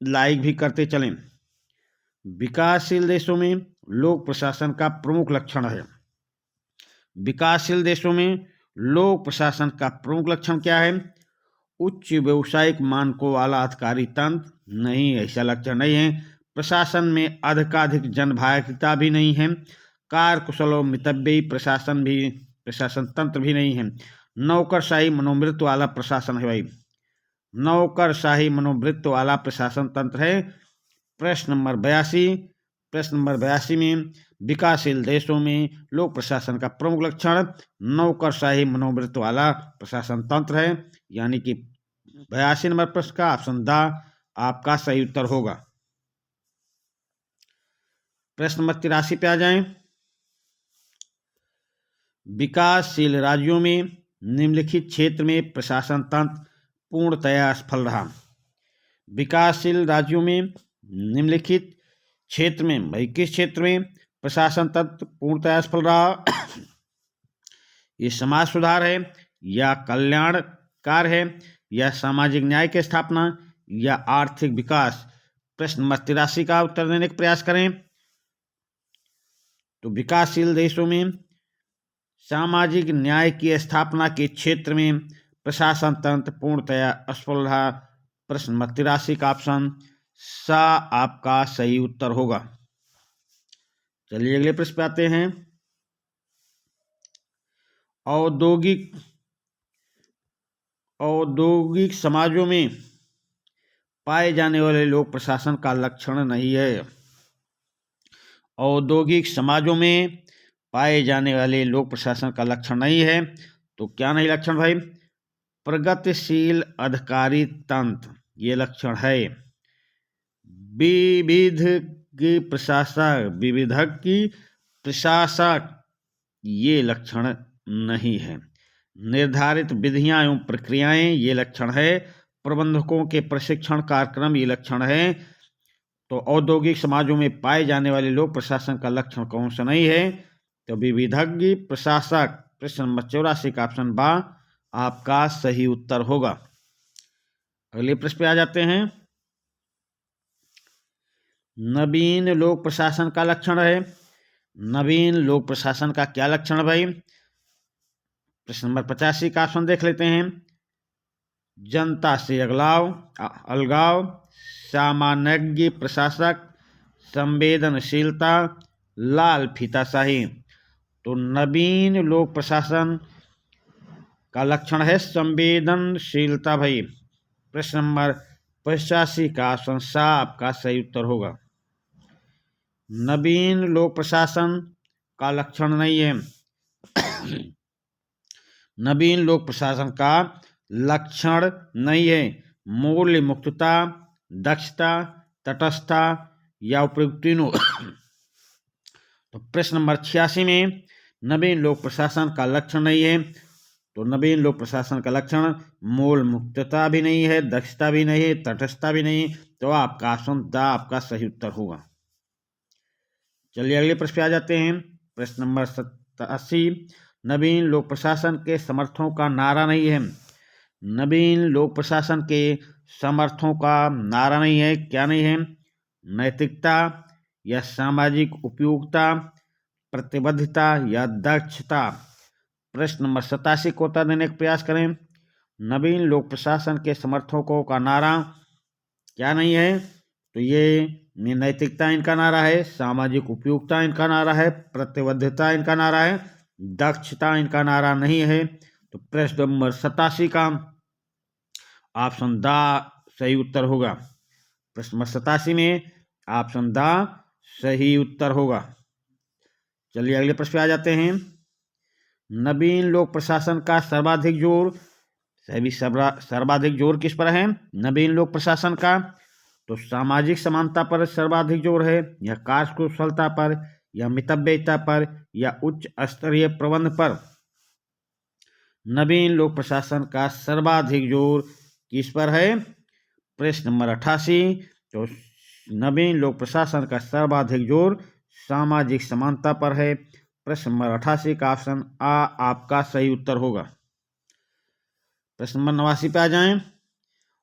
लाइक भी करते चलें। विकासशील देशों में लोक प्रशासन का प्रमुख लक्षण है। विकासशील देशों में लोक प्रशासन का प्रमुख लक्षण क्या है? उच्च व्यवसायिक मानकों वाला अधिकारी तंत्र नहीं, ऐसा लक्षण नहीं है। प्रशासन में अधिकाधिक जनभागिता भी नहीं है। कार्यकुशल और मितव्ययी प्रशासन तंत्र भी नहीं है। नौकरशाही मनोवृत्ति वाला प्रशासन है भाई, नौकरशाही मनोवृत्ति वाला प्रशासन तंत्र है। प्रश्न नंबर 82 में विकासशील देशों में लोक प्रशासन का प्रमुख लक्षण नौकरशाही मनोवृत्ति वाला प्रशासन तंत्र है। यानी कि 82 नंबर प्रश्न का ऑप्शन द आपका सही उत्तर होगा। प्रश्न नंबर 83 पे आ जाएं। विकासशील राज्यों में निम्नलिखित क्षेत्र में प्रशासन तंत्र पूर्णतया असफल रहा। विकासशील राज्यों में निम्नलिखित क्षेत्र में, भाई किस क्षेत्र में प्रशासन तंत्र पूर्णतया असफल रहा? ये समाज सुधार है, या कल्याण कार्य है, या सामाजिक न्याय की स्थापना, या आर्थिक विकास। प्रश्न नंबर 83 का उत्तर देने का प्रयास करें। तो विकासशील देशों में सामाजिक न्याय की स्थापना के क्षेत्र में प्रशासन तंत्र पूर्णतया असफल रहा। प्रश्न नंबर 83 का ऑप्शन सा आपका सही उत्तर होगा। चलिए अगले प्रश्न पे आते हैं। औद्योगिक समाजों में पाए जाने वाले लोक प्रशासन का लक्षण नहीं है। औद्योगिक समाजों में पाए जाने वाले लोक प्रशासन का लक्षण नहीं है। तो क्या नहीं लक्षण भाई? प्रगतिशील अधिकारी तंत्र ये लक्षण है। विविधक की प्रशासक ये लक्षण नहीं है। निर्धारित विधियां एवं प्रक्रियाएं ये लक्षण है। प्रबंधकों के प्रशिक्षण कार्यक्रम ये लक्षण है। तो औद्योगिक समाजों में पाए जाने वाले लोक प्रशासन का लक्षण कौन सा नहीं है? तो विविधज्ञ प्रशासक। प्रश्न नंबर 84 का ऑप्शन बा आपका सही उत्तर होगा। अगले प्रश्न पे आ जाते हैं। नवीन लोक प्रशासन का लक्षण है। नवीन लोक प्रशासन का क्या लक्षण है भाई? प्रश्न नंबर 85 का ऑप्शन देख लेते हैं। जनता से अलगाव, सामान्यज्ञ प्रशासक, संवेदनशीलता, लाल फीताशाही। तो नवीन लोक प्रशासन का लक्षण है संवेदनशीलता भाई। प्रश्न नंबर 85 का ऑप्शन सा आपका सही उत्तर होगा। नवीन लोक प्रशासन का लक्षण नहीं है। नवीन लोक प्रशासन का लक्षण नहीं है मूल्य मुक्तता, दक्षता, तटस्थता या उपयुक्त तीनों। तो प्रश्न नंबर 86 में नवीन लोक प्रशासन का लक्षण नहीं है, तो नवीन लोक प्रशासन का लक्षण मूल मुक्तता भी नहीं है, दक्षता भी नहीं है, तटस्थता भी नहीं, तो आपका ऑप्शन द आपका सही उत्तर होगा। चलिए अगले प्रश्न पे आ जाते हैं। प्रश्न नंबर 87, नवीन लोक प्रशासन के समर्थकों का नारा नहीं है। नवीन लोक प्रशासन के समर्थकों का नारा नहीं है, क्या नहीं है? नैतिकता या सामाजिक उपयोगिता, प्रतिबद्धता या दक्षता। प्रश्न नंबर 87 को उत्तर देने का प्रयास करें। नवीन लोक प्रशासन के समर्थकों का नारा क्या नहीं है? तो ये नैतिकता इनका नारा है, सामाजिक उपयोगिता इनका नारा है, प्रतिबद्धता इनका नारा है, दक्षता इनका नारा नहीं है। तो प्रश्न नंबर 87 का ऑप्शन द सही उत्तर होगा। प्रश्न नंबर 87 में ऑप्शन द सही उत्तर होगा। चलिए अगले प्रश्न पे आ जाते हैं। नवीन लोक प्रशासन का सर्वाधिक जोर, सर्वाधिक जोर किस पर है? नवीन लोक प्रशासन का तो सामाजिक समानता पर सर्वाधिक जोर है, या कार्यकुशलता पर, या मितव्ययिता पर, या उच्च स्तरीय प्रबंध पर। नवीन लोक प्रशासन का सर्वाधिक जोर किस पर है? प्रश्न नंबर 88, तो नवीन लोक प्रशासन का सर्वाधिक जोर सामाजिक समानता पर है। प्रश्न नंबर 88 का ऑप्शन आ आपका सही उत्तर होगा। प्रश्न नंबर 89 पे आ जाएं।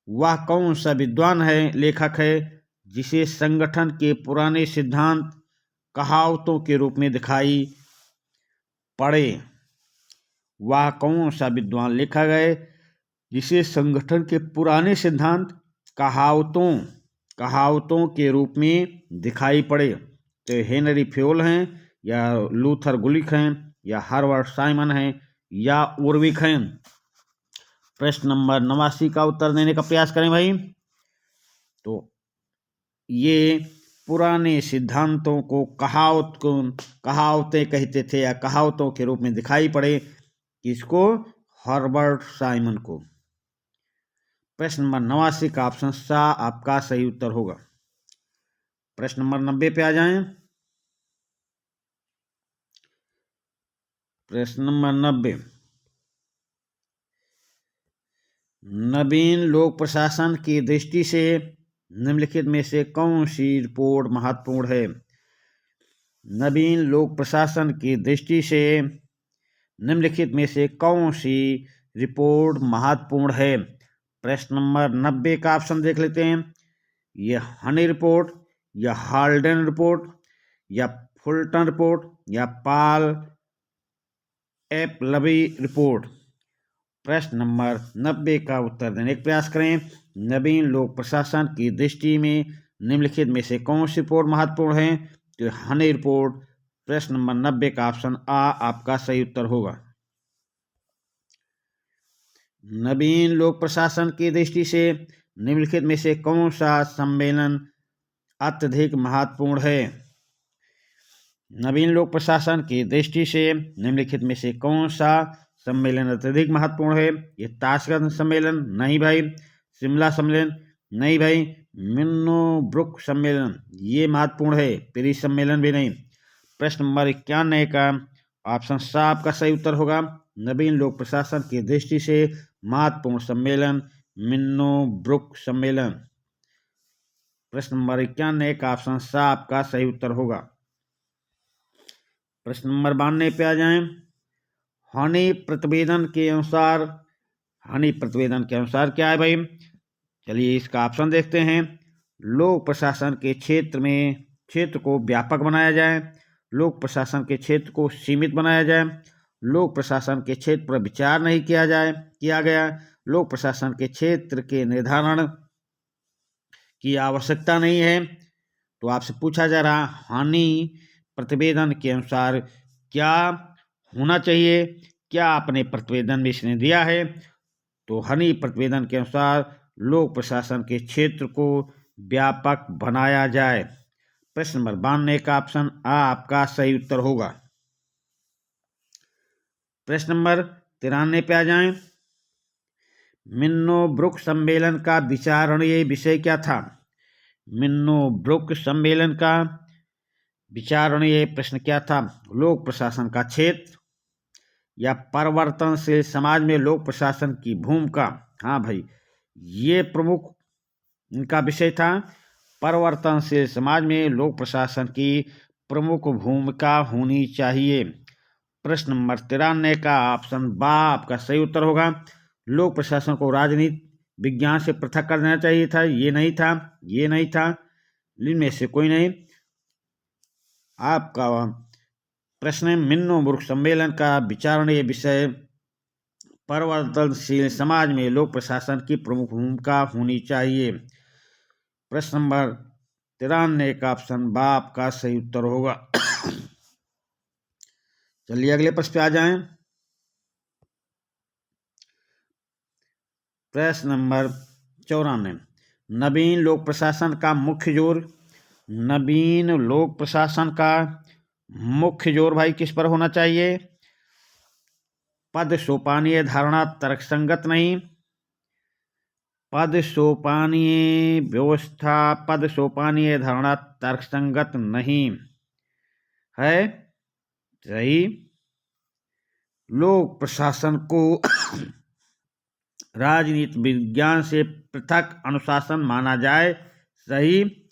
वह कौन सा विद्वान है, लेखक है, जिसे संगठन के पुराने सिद्धांत कहावतों के रूप में दिखाई पड़े? वह कौन सा विद्वान लेखक है जिसे संगठन के पुराने सिद्धांत कहावतों के रूप में दिखाई पड़े? तो हेनरी फ्योल हैं, या लूथर गुलिक हैं, या हार्वर्ड साइमन हैं, या उर्विक हैं। प्रश्न नंबर 89 का उत्तर देने का प्रयास करें भाई। तो ये पुराने सिद्धांतों को कहावतें कहते थे, या कहावतों के रूप में दिखाई पड़े किसको? हार्वर्ड साइमन को। प्रश्न नंबर 89 का ऑप्शन सा आपका सही उत्तर होगा। प्रश्न नंबर 90 पे आ जाएं। प्रश्न नंबर 90, नवीन लोक प्रशासन की दृष्टि से निम्नलिखित में से कौन सी रिपोर्ट महत्वपूर्ण है? नवीन लोक प्रशासन की दृष्टि से निम्नलिखित में से कौन सी रिपोर्ट महत्वपूर्ण है? प्रश्न नंबर 90 का ऑप्शन देख लेते हैं। यह हनी रिपोर्ट, या हाल्डेन रिपोर्ट, या फुलटन रिपोर्ट, या पॉल एपलबी रिपोर्ट। प्रश्न नंबर 90 का उत्तर देने का प्रयास करें। नवीन लोक प्रशासन की दृष्टि में निम्नलिखित में से कौन सी रिपोर्ट महत्वपूर्ण है? तो हनी रिपोर्ट। प्रश्न नंबर 90 का ऑप्शन आ आपका सही उत्तर होगा। नवीन लोक प्रशासन की दृष्टि से निम्नलिखित में से कौन सा सम्मेलन अत्यधिक महत्वपूर्ण है? नवीन लोक प्रशासन की दृष्टि से निम्नलिखित में से कौन सा सम्मेलन अत्यधिक महत्वपूर्ण है? ये ताशकंद सम्मेलन नहीं भाई, शिमला सम्मेलन नहीं भाई, मिन्नोब्रुक सम्मेलन ये महत्वपूर्ण है, पेरिस सम्मेलन भी नहीं। प्रश्न नंबर 91 का ऑप्शन सा आपका सही उत्तर होगा। नवीन लोक प्रशासन की दृष्टि से महत्वपूर्ण सम्मेलन मिन्नोब्रुक सम्मेलन। प्रश्न नंबर 91 का ऑप्शन सा आपका सही उत्तर होगा। प्रश्न नंबर 92 पे आ जाएं। हनी प्रतिवेदन के अनुसार क्या है भाई? चलिए इसका ऑप्शन देखते हैं। लोक प्रशासन के क्षेत्र को व्यापक बनाया जाए, लोक प्रशासन के क्षेत्र को सीमित बनाया जाए, लोक प्रशासन के क्षेत्र पर विचार नहीं किया गया, लोक प्रशासन के क्षेत्र के निर्धारण की आवश्यकता नहीं है। तो आपसे पूछा जा रहा हनी प्रतिवेदन के अनुसार क्या होना चाहिए, क्या अपने प्रतिवेदन में इसने दिया है? तो हनी प्रतिवेदन के अनुसार लोक प्रशासन के क्षेत्र को व्यापक बनाया जाए। प्रश्न नंबर 92 का ऑप्शन आ आपका सही उत्तर होगा। प्रश्न नंबर 93 पे आ जाएं। मिन्नो-ब्रुक सम्मेलन का विचारणीय विषय क्या था? मिन्नो-ब्रुक सम्मेलन का विचारणीय प्रश्न क्या था? लोक प्रशासन का क्षेत्र या परिवर्तनशील समाज में लोक प्रशासन की भूमिका। हाँ भाई, ये प्रमुख इनका विषय था। परिवर्तनशील समाज में लोक प्रशासन की प्रमुख भूमिका होनी चाहिए। प्रश्न नंबर 93 का ऑप्शन बा आपका सही उत्तर होगा। लोक प्रशासन को राजनीति विज्ञान से पृथक कर देना चाहिए था। ये नहीं था, ये नहीं था, इनमें से कोई नहीं। आपका प्रश्न है मिन्नो-ब्रुक सम्मेलन का विचारणीय विषय परिवर्तनशील समाज में लोक प्रशासन की प्रमुख भूमिका होनी चाहिए। प्रश्न नंबर 93 का ऑप्शन बा आपका सही उत्तर होगा। चलिए अगले प्रश्न पे आ जाएं। प्रश्न नंबर 94। नवीन लोक प्रशासन का मुख्य जोर। नवीन लोक प्रशासन का मुख्य जोर भाई किस पर होना चाहिए? पद सोपानीय धारणा तर्कसंगत नहीं। पद सोपानीय व्यवस्था, पद सोपानीय धारणा तर्कसंगत नहीं है। सही। लोक प्रशासन को राजनीति विज्ञान से पृथक अनुशासन माना जाए। सही।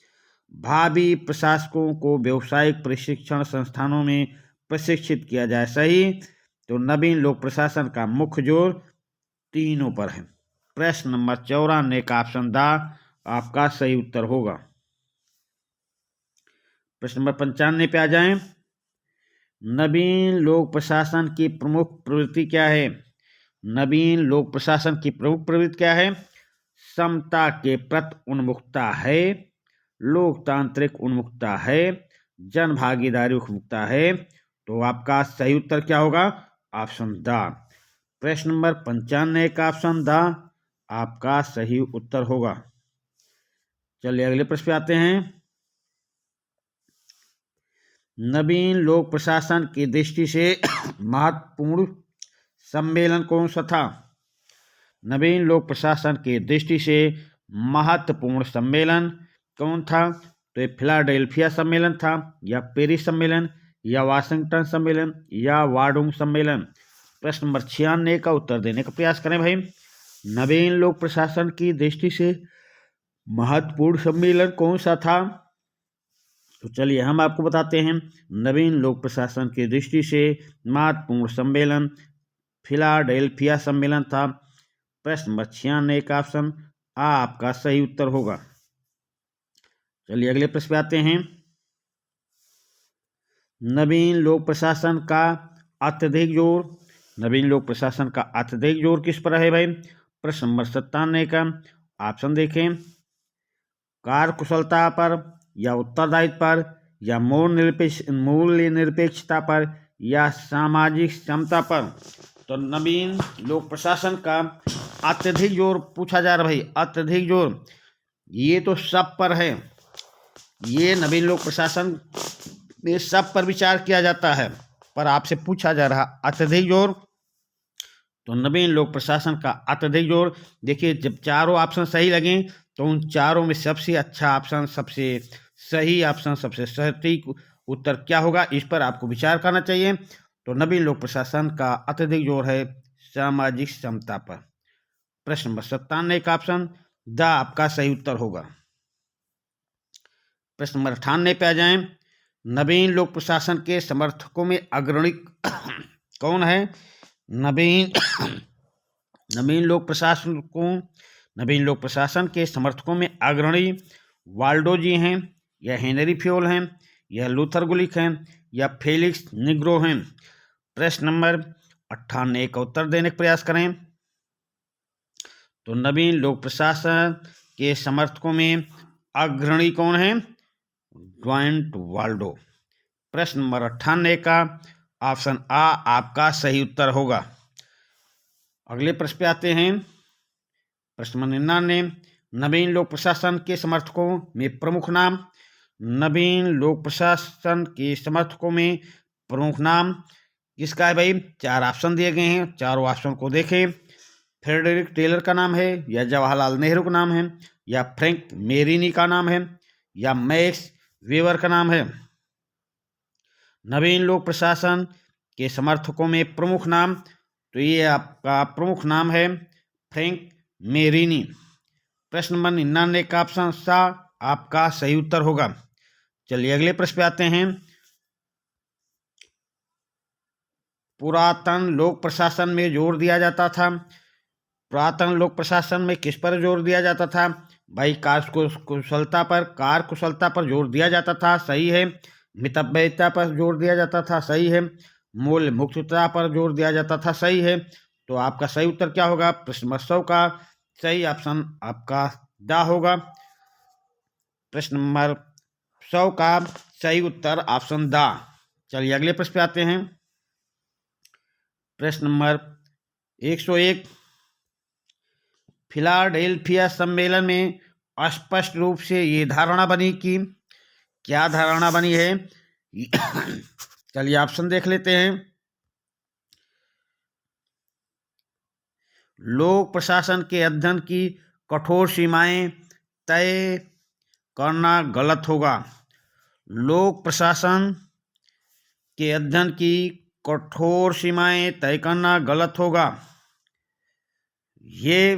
भावी प्रशासकों को व्यावसायिक प्रशिक्षण संस्थानों में प्रशिक्षित किया जाए। सही। तो नवीन लोक प्रशासन का मुख्य जोर तीनों पर है। प्रश्न नंबर 94 का ऑप्शन दा आपका सही उत्तर होगा। प्रश्न नंबर 95 पे आ जाएं। नवीन लोक प्रशासन की प्रमुख प्रवृत्ति क्या है? नवीन लोक प्रशासन की प्रमुख प्रवृत्ति क्या है? समता के प्रति उन्मुखता है, लोकतांत्रिक उन्मुखता है, जन भागीदारी उन्मुखता है। तो आपका सही उत्तर क्या होगा? ऑप्शन दा। प्रश्न नंबर 95 का ऑप्शन दा आपका सही उत्तर होगा। चलिए अगले प्रश्न पे आते हैं। नवीन लोक प्रशासन की दृष्टि से महत्वपूर्ण सम्मेलन कौन सा था? नवीन लोक प्रशासन की दृष्टि से महत्वपूर्ण सम्मेलन कौन था? तो ये फिलाडेल्फिया सम्मेलन था, या पेरिस सम्मेलन, या वाशिंगटन सम्मेलन, या वार्डुंग सम्मेलन। प्रश्न नंबर 96 का उत्तर देने का प्रयास करें भाई। नवीन लोक प्रशासन की दृष्टि से महत्वपूर्ण सम्मेलन कौन सा था? तो चलिए हम आपको बताते हैं। नवीन लोक प्रशासन की दृष्टि से महत्वपूर्ण सम्मेलन फिलाडेल्फिया सम्मेलन था। प्रश्न नंबर 96 का ऑप्शन आ आपका सही उत्तर होगा। चलिए अगले प्रश्न पे आते हैं। नवीन लोक प्रशासन का अत्यधिक जोर। नवीन लोक प्रशासन का अत्यधिक जोर किस पर है भाई? प्रश्न नंबर 97 का ऑप्शन देखें। कार्यकुशलता पर, या उत्तरदायित्व पर, या मूल्य निरपेक्षता पर, या सामाजिक क्षमता पर। तो नवीन लोक प्रशासन का अत्यधिक जोर पूछा जा रहा भाई। अत्यधिक जोर ये तो सब पर है। ये नवीन लोक प्रशासन में सब पर विचार किया जाता है, पर आपसे पूछा जा रहा अत्यधिक जोर। तो नवीन लोक प्रशासन का अत्यधिक जोर, देखिए जब चारों ऑप्शन सही लगे तो उन चारों में सबसे अच्छा ऑप्शन, सबसे सही ऑप्शन, सबसे सटीक उत्तर क्या होगा, इस पर आपको विचार करना चाहिए। तो नवीन लोक प्रशासन का अत्यधिक जोर है सामाजिक समता पर। प्रश्न नंबर 97 का ऑप्शन द आपका सही उत्तर होगा। प्रश्न नंबर 98 पे आ जाएं। नवीन लोक प्रशासन के समर्थकों में अग्रणी कौन है? नवीन लोक प्रशासन के समर्थकों में अग्रणी वाल्डो जी हैं, या हेनरी फ्योल हैं, या लूथर गुलिक हैं, या फेलिक्स निग्रो हैं। प्रश्न नंबर 98 का उत्तर देने का प्रयास करें। तो नवीन लोक प्रशासन के समर्थकों में अग्रणी कौन है? Dwight Waldo. प्रश्न नंबर 98 का ऑप्शन आ आपका सही उत्तर होगा। अगले प्रश्न पे आते हैं। प्रश्न नंबर 99, नवीन लोक प्रशासन के समर्थकों में प्रमुख नाम। नवीन लोक प्रशासन के समर्थकों में प्रमुख नाम किसका है भाई? 4 ऑप्शन दिए गए हैं, चारों ऑप्शन को देखें। फ्रेडरिक टेलर का नाम है, या जवाहरलाल नेहरू का नाम है, या फ्रैंक मेरिनी का नाम है, या मैक्स वेबर का नाम है। नवीन लोक प्रशासन के समर्थकों में प्रमुख नाम, तो ये आपका प्रमुख नाम है फ्रैंक मेरिनी। प्रश्न नंबर 99 का ऑप्शन सा आपका सही उत्तर होगा। चलिए अगले प्रश्न पे आते हैं। पुरातन लोक प्रशासन में जोर दिया जाता था। पुरातन लोक प्रशासन में किस पर जोर दिया जाता था? भाई कार्यकुशलता पर जोर दिया जाता था, सही है। मितव्ययिता पर जोर दिया जाता था, सही है। मूल्य मुक्तता पर जोर दिया जाता था, सही है। तो आपका सही उत्तर क्या होगा? प्रश्न नंबर 100 का सही ऑप्शन आपका दा होगा। प्रश्न नंबर 100 का सही उत्तर ऑप्शन दा। चलिए अगले प्रश्न पे आते हैं। प्रश्न नंबर 101, फिलाडेल्फिया सम्मेलन में स्पष्ट रूप से ये धारणा बनी कि, क्या धारणा बनी है? चलिए ऑप्शन देख लेते हैं। लोक प्रशासन के अध्ययन की कठोर सीमाएं तय करना गलत होगा। लोक प्रशासन के अध्ययन की कठोर सीमाएं तय करना गलत होगा, ये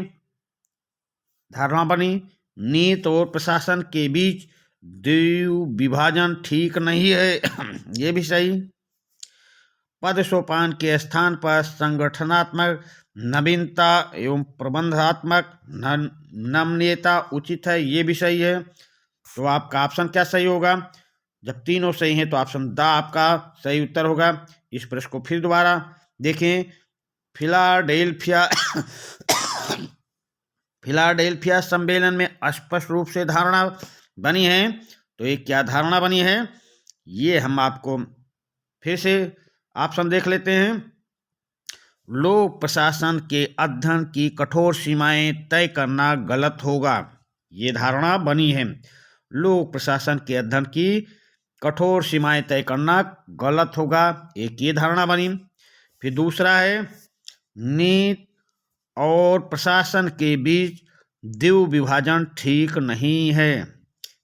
धारणा बनी। नीति और प्रशासन के बीच द्विविभाजन ठीक नहीं है, ये भी सही। पद सोपान के स्थान पर संगठनात्मक नवीनता एवं प्रबंधात्मक नमनीयता उचित है, ये भी सही है। तो आपका ऑप्शन क्या सही होगा? जब तीनों सही हैं तो ऑप्शन द आपका सही उत्तर होगा। इस प्रश्न को फिर दोबारा देखें। फिलाडेल्फिया सम्मेलन में स्पष्ट रूप से धारणा बनी है, तो ये क्या धारणा बनी है? ये हम आपको फिर से ऑप्शन देख लेते हैं। लोक प्रशासन के अध्ययन की कठोर सीमाएं तय करना गलत होगा, ये धारणा बनी है। लोक प्रशासन के अध्ययन की कठोर सीमाएं तय करना गलत होगा, एक ये धारणा बनी। फिर दूसरा है, नीति और प्रशासन के बीच द्विविभाजन ठीक नहीं है।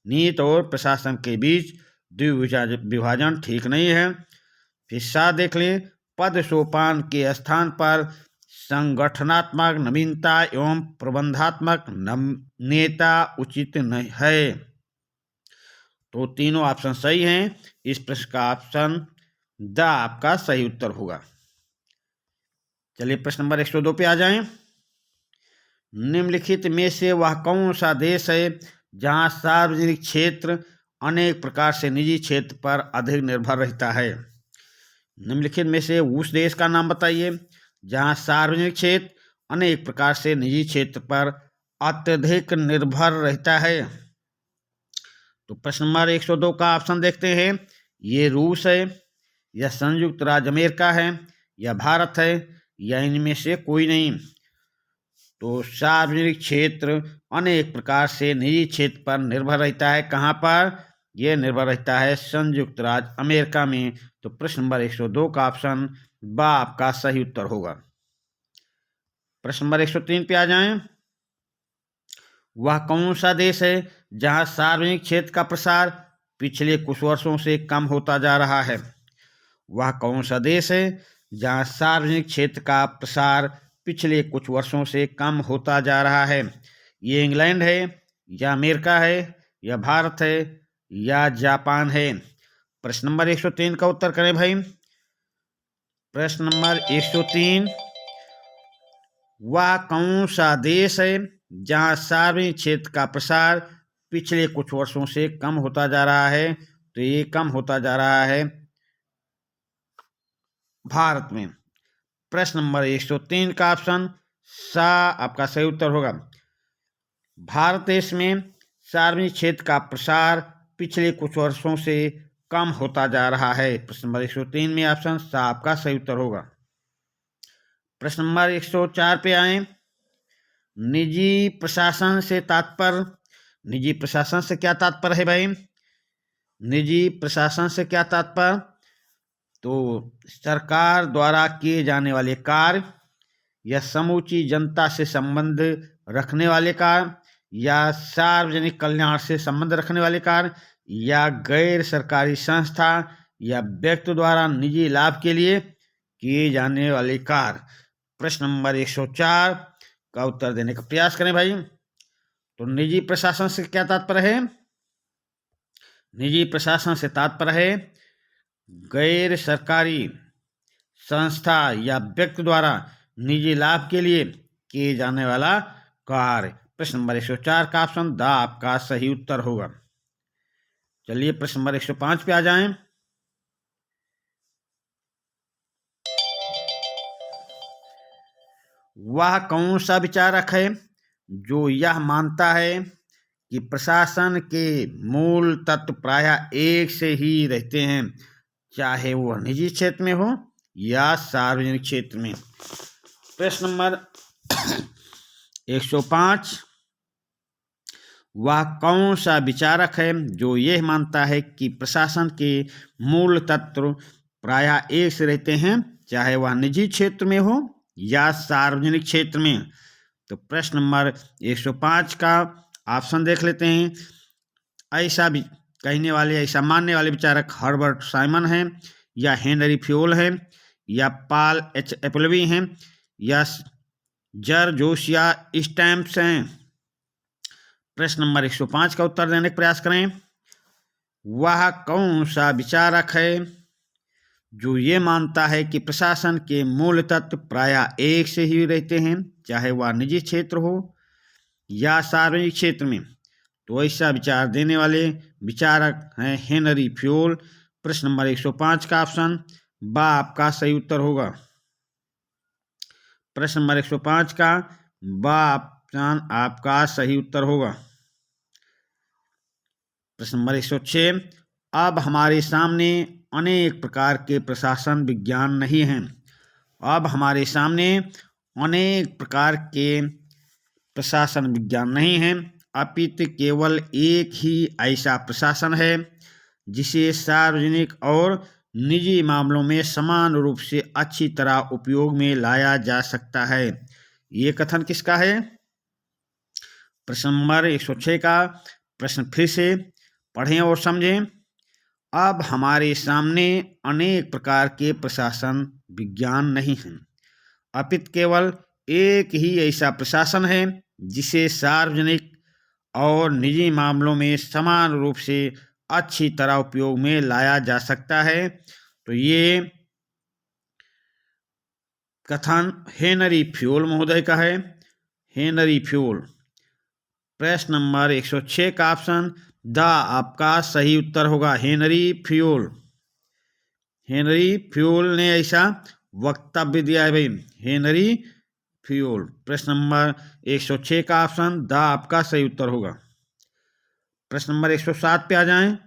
नीति और प्रशासन के बीच द्विविभाजन ठीक नहीं है। फिर साथ देख लें, पद सोपान के स्थान पर संगठनात्मक नवीनता एवं प्रबंधात्मक नमनीयता उचित नहीं है। तो तीनों ऑप्शन सही हैं। इस प्रश्न का ऑप्शन द आपका सही उत्तर होगा। चलिए प्रश्न नंबर 102 पे आ जाएं। निम्नलिखित में से वह कौन सा देश है जहां सार्वजनिक क्षेत्र अनेक प्रकार से निजी क्षेत्र पर अधिक निर्भर रहता है? निम्नलिखित में से उस देश का नाम बताइए जहां सार्वजनिक क्षेत्र अनेक प्रकार से निजी क्षेत्र पर अत्यधिक निर्भर रहता है। तो प्रश्न नंबर 102 का ऑप्शन देखते हैं। ये रूस है, या संयुक्त राज्य अमेरिका है, या भारत है, या इनमें से कोई नहीं। तो सार्वजनिक क्षेत्र अनेक प्रकार से निजी क्षेत्र पर निर्भर रहता है, कहाँ पर? यह निर्भर रहता है संयुक्त राज्य अमेरिका में। तो प्रश्न नंबर 102 का ऑप्शन ब आपका सही उत्तर होगा। प्रश्न नंबर 103 पे आ जाएं। वह कौन सा देश है जहां सार्वजनिक क्षेत्र का प्रसार पिछले कुछ वर्षों से कम होता जा रहा है? वह कौन सा देश है जहां सार्वजनिक क्षेत्र का प्रसार पिछले कुछ वर्षों से कम होता जा रहा है? ये इंग्लैंड है, या अमेरिका है, या भारत है, या जापान है? प्रश्न नंबर 103 का उत्तर करें भाई। प्रश्न नंबर 103, वह कौन सा देश है जहां सार्वजनिक क्षेत्र का प्रसार पिछले कुछ वर्षों से कम होता जा रहा है? तो ये कम होता जा रहा है भारत में। प्रश्न नंबर 103 का ऑप्शन सा आपका सही उत्तर होगा। भारत देश में सार्वजनिक क्षेत्र का प्रसार पिछले कुछ वर्षों से कम होता जा रहा है। प्रश्न नंबर 103 में ऑप्शन सा आपका सही उत्तर होगा। प्रश्न नंबर 104 पे आए। निजी प्रशासन से तात्पर्य, निजी प्रशासन से क्या तात्पर्य है भाई? निजी प्रशासन से क्या तात्पर्य? तो सरकार द्वारा किए जाने वाले कार्य या समूची जनता से संबंध रखने वाले कार्य या सार्वजनिक कल्याण से संबंध रखने वाले कार्य या गैर सरकारी संस्था या व्यक्ति द्वारा निजी लाभ के लिए किए जाने वाले कार्य। प्रश्न नंबर 104 का उत्तर देने का प्रयास करें भाई। तो निजी प्रशासन से क्या तात्पर्य है? निजी प्रशासन से तात्पर्य है गैर सरकारी संस्था या व्यक्ति द्वारा निजी लाभ के लिए किए जाने वाला कार्य। प्रश्न नंबर 104 का ऑप्शन द आपका सही उत्तर होगा। चलिए प्रश्न नंबर 105 पे आ जाएं। वह कौन सा विचारक है जो यह मानता है कि प्रशासन के मूल तत्व प्रायः एक से ही रहते हैं, चाहे वह निजी क्षेत्र में हो या सार्वजनिक क्षेत्र में? प्रश्न नंबर 105, वह कौन सा विचारक है जो यह मानता है कि प्रशासन के मूल तत्व प्रायः एक से रहते हैं, चाहे वह निजी क्षेत्र में हो या सार्वजनिक क्षेत्र में? तो प्रश्न नंबर 105 का ऑप्शन देख लेते हैं। ऐसा भी कहने वाले, ऐसा मानने वाले विचारक हर्बर्ट साइमन हैं या हेनरी फ्योल हैं या पॉल एच एपलबी हैं या जॉर्ज जोसिया स्टैम्प्स हैं? प्रश्न नंबर 105 का उत्तर देने का प्रयास करें। वह कौन सा विचारक है जो ये मानता है कि प्रशासन के मूल तत्व प्रायः एक से ही रहते हैं, चाहे वह निजी क्षेत्र हो या सार्वजनिक क्षेत्र में? तो ऐसा विचार देने वाले विचारक हैं हेनरी फ्योल। प्रश्न नंबर 105 का ऑप्शन ब आपका सही उत्तर होगा। प्रश्न नंबर 105 का ब ऑप्शन आपका सही उत्तर होगा। प्रश्न नंबर 106, अब हमारे सामने अनेक प्रकार के प्रशासन विज्ञान नहीं हैं। अब हमारे सामने अनेक प्रकार के प्रशासन विज्ञान नहीं हैं, अपितु केवल एक ही ऐसा प्रशासन है जिसे सार्वजनिक और निजी मामलों में समान रूप से अच्छी तरह उपयोग में लाया जा सकता है। ये कथन किसका है? प्रश्न नंबर 106 का प्रश्न फिर से पढ़ें और समझें। अब हमारे सामने अनेक प्रकार के प्रशासन विज्ञान नहीं हैं, अपितु केवल एक ही ऐसा प्रशासन है जिसे सार्वजनिक और निजी मामलों में समान रूप से अच्छी तरह उपयोग में लाया जा सकता है। तो ये कथन हेनरी फ्योल महोदय का है, हेनरी फ्योल। प्रश्न नंबर 106 का ऑप्शन द आपका सही उत्तर होगा, हेनरी फ्योल। हेनरी फ्योल ने ऐसा वक्तव्य दिया है भाई, हेनरी फ्योल। प्रश्न नंबर 106 का ऑप्शन द आपका सही उत्तर होगा। प्रश्न नंबर 107 पे आ जाएं।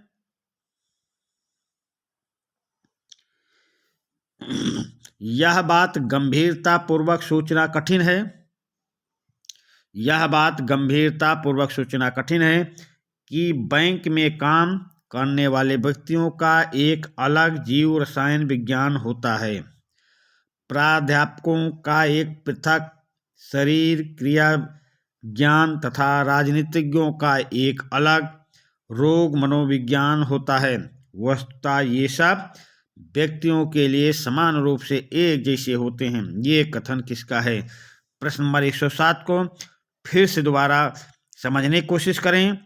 यह बात गंभीरता पूर्वक सोचना कठिन है, यह बात गंभीरता पूर्वक सोचना कठिन है कि बैंक में काम करने वाले व्यक्तियों का एक अलग जीव रसायन विज्ञान होता है, प्राध्यापकों का एक पृथक शरीर क्रिया ज्ञान तथा राजनीतिज्ञों का एक अलग रोग मनोविज्ञान होता है। वस्तुतः ये सब व्यक्तियों के लिए समान रूप से एक जैसे होते हैं। ये कथन किसका है? प्रश्न नंबर 107 को फिर से दोबारा समझने की कोशिश करें।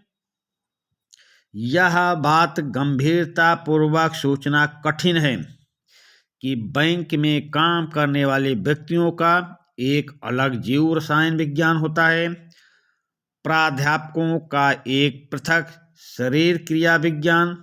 यह बात गंभीरता पूर्वक सोचना कठिन है कि बैंक में काम करने वाले व्यक्तियों का एक अलग जीव रसायन विज्ञान होता है, प्राध्यापकों का एक पृथक शरीर क्रिया विज्ञान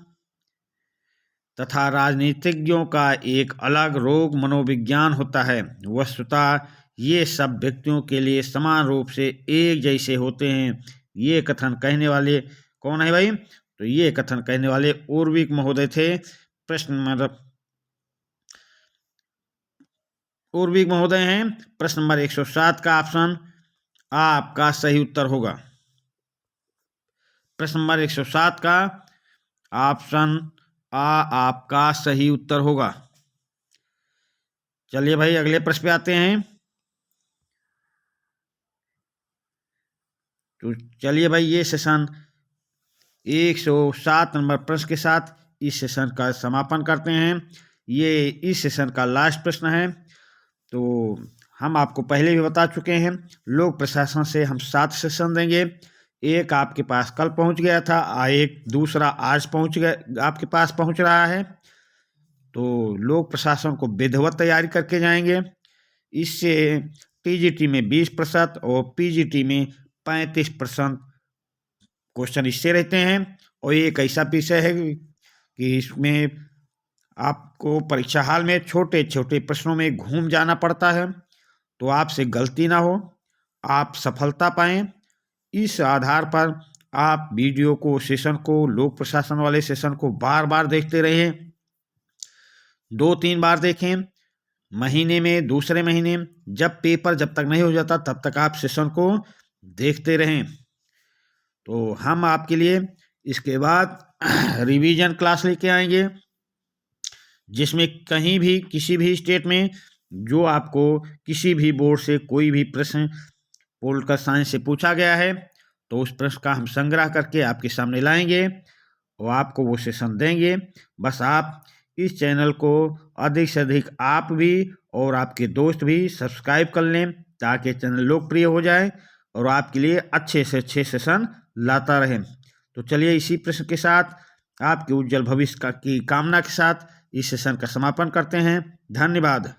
तथा राजनीतिज्ञों का एक अलग रोग मनोविज्ञान होता है। वस्तुतः ये सब व्यक्तियों के लिए समान रूप से एक जैसे होते हैं। ये कथन कहने वाले कौन है भाई? तो ये कथन कहने वाले ओरविक महोदय थे। प्रश्न नंबर ओरविक महोदय हैं। प्रश्न नंबर 107 का ऑप्शन आपका सही उत्तर होगा। प्रश्न नंबर 107 का ऑप्शन आ आपका सही उत्तर होगा। चलिए भाई अगले प्रश्न पे आते हैं। तो चलिए भाई ये सेशन 107 नंबर प्रश्न के साथ इस सेशन का समापन करते हैं। ये इस सेशन का लास्ट प्रश्न है। तो हम आपको पहले भी बता चुके हैं, लोक प्रशासन से हम 7 सेशन देंगे। एक आपके पास कल पहुंच गया था, एक दूसरा आज पहुंच गया, आपके पास पहुंच रहा है। तो लोक प्रशासन को विधिवत तैयारी करके जाएंगे। इससे टीजीटी में 20% और पीजीटी में 35% क्वेश्चन इससे रहते हैं। और ये एक ऐसा विषय है कि इसमें आपको परीक्षा हाल में छोटे छोटे प्रश्नों में घूम जाना पड़ता है। तो आपसे गलती ना हो, आप सफलता पाएं। इस आधार पर आप वीडियो को, सेशन को, लोक प्रशासन वाले सेशन को बार बार देखते रहें। 2-3 बार देखें महीने में, दूसरे महीने, जब पेपर जब तक नहीं हो जाता तब तक आप सेशन को देखते रहें। तो हम आपके लिए इसके बाद रिवीजन क्लास लेके आएंगे, जिसमें कहीं भी किसी भी स्टेट में जो आपको किसी भी बोर्ड से कोई भी प्रश्न पॉलिटिकल साइंस से पूछा गया है तो उस प्रश्न का हम संग्रह करके आपके सामने लाएंगे और आपको वो सेशन देंगे। बस आप इस चैनल को अधिक से अधिक आप भी और आपके दोस्त भी सब्सक्राइब कर लें, ताकि चैनल लोकप्रिय हो जाए और आपके लिए अच्छे से अच्छे सेशन लाता रहे। तो चलिए इसी प्रश्न के साथ आपके उज्जवल भविष्य की कामना के साथ इस सेशन का समापन करते हैं। धन्यवाद।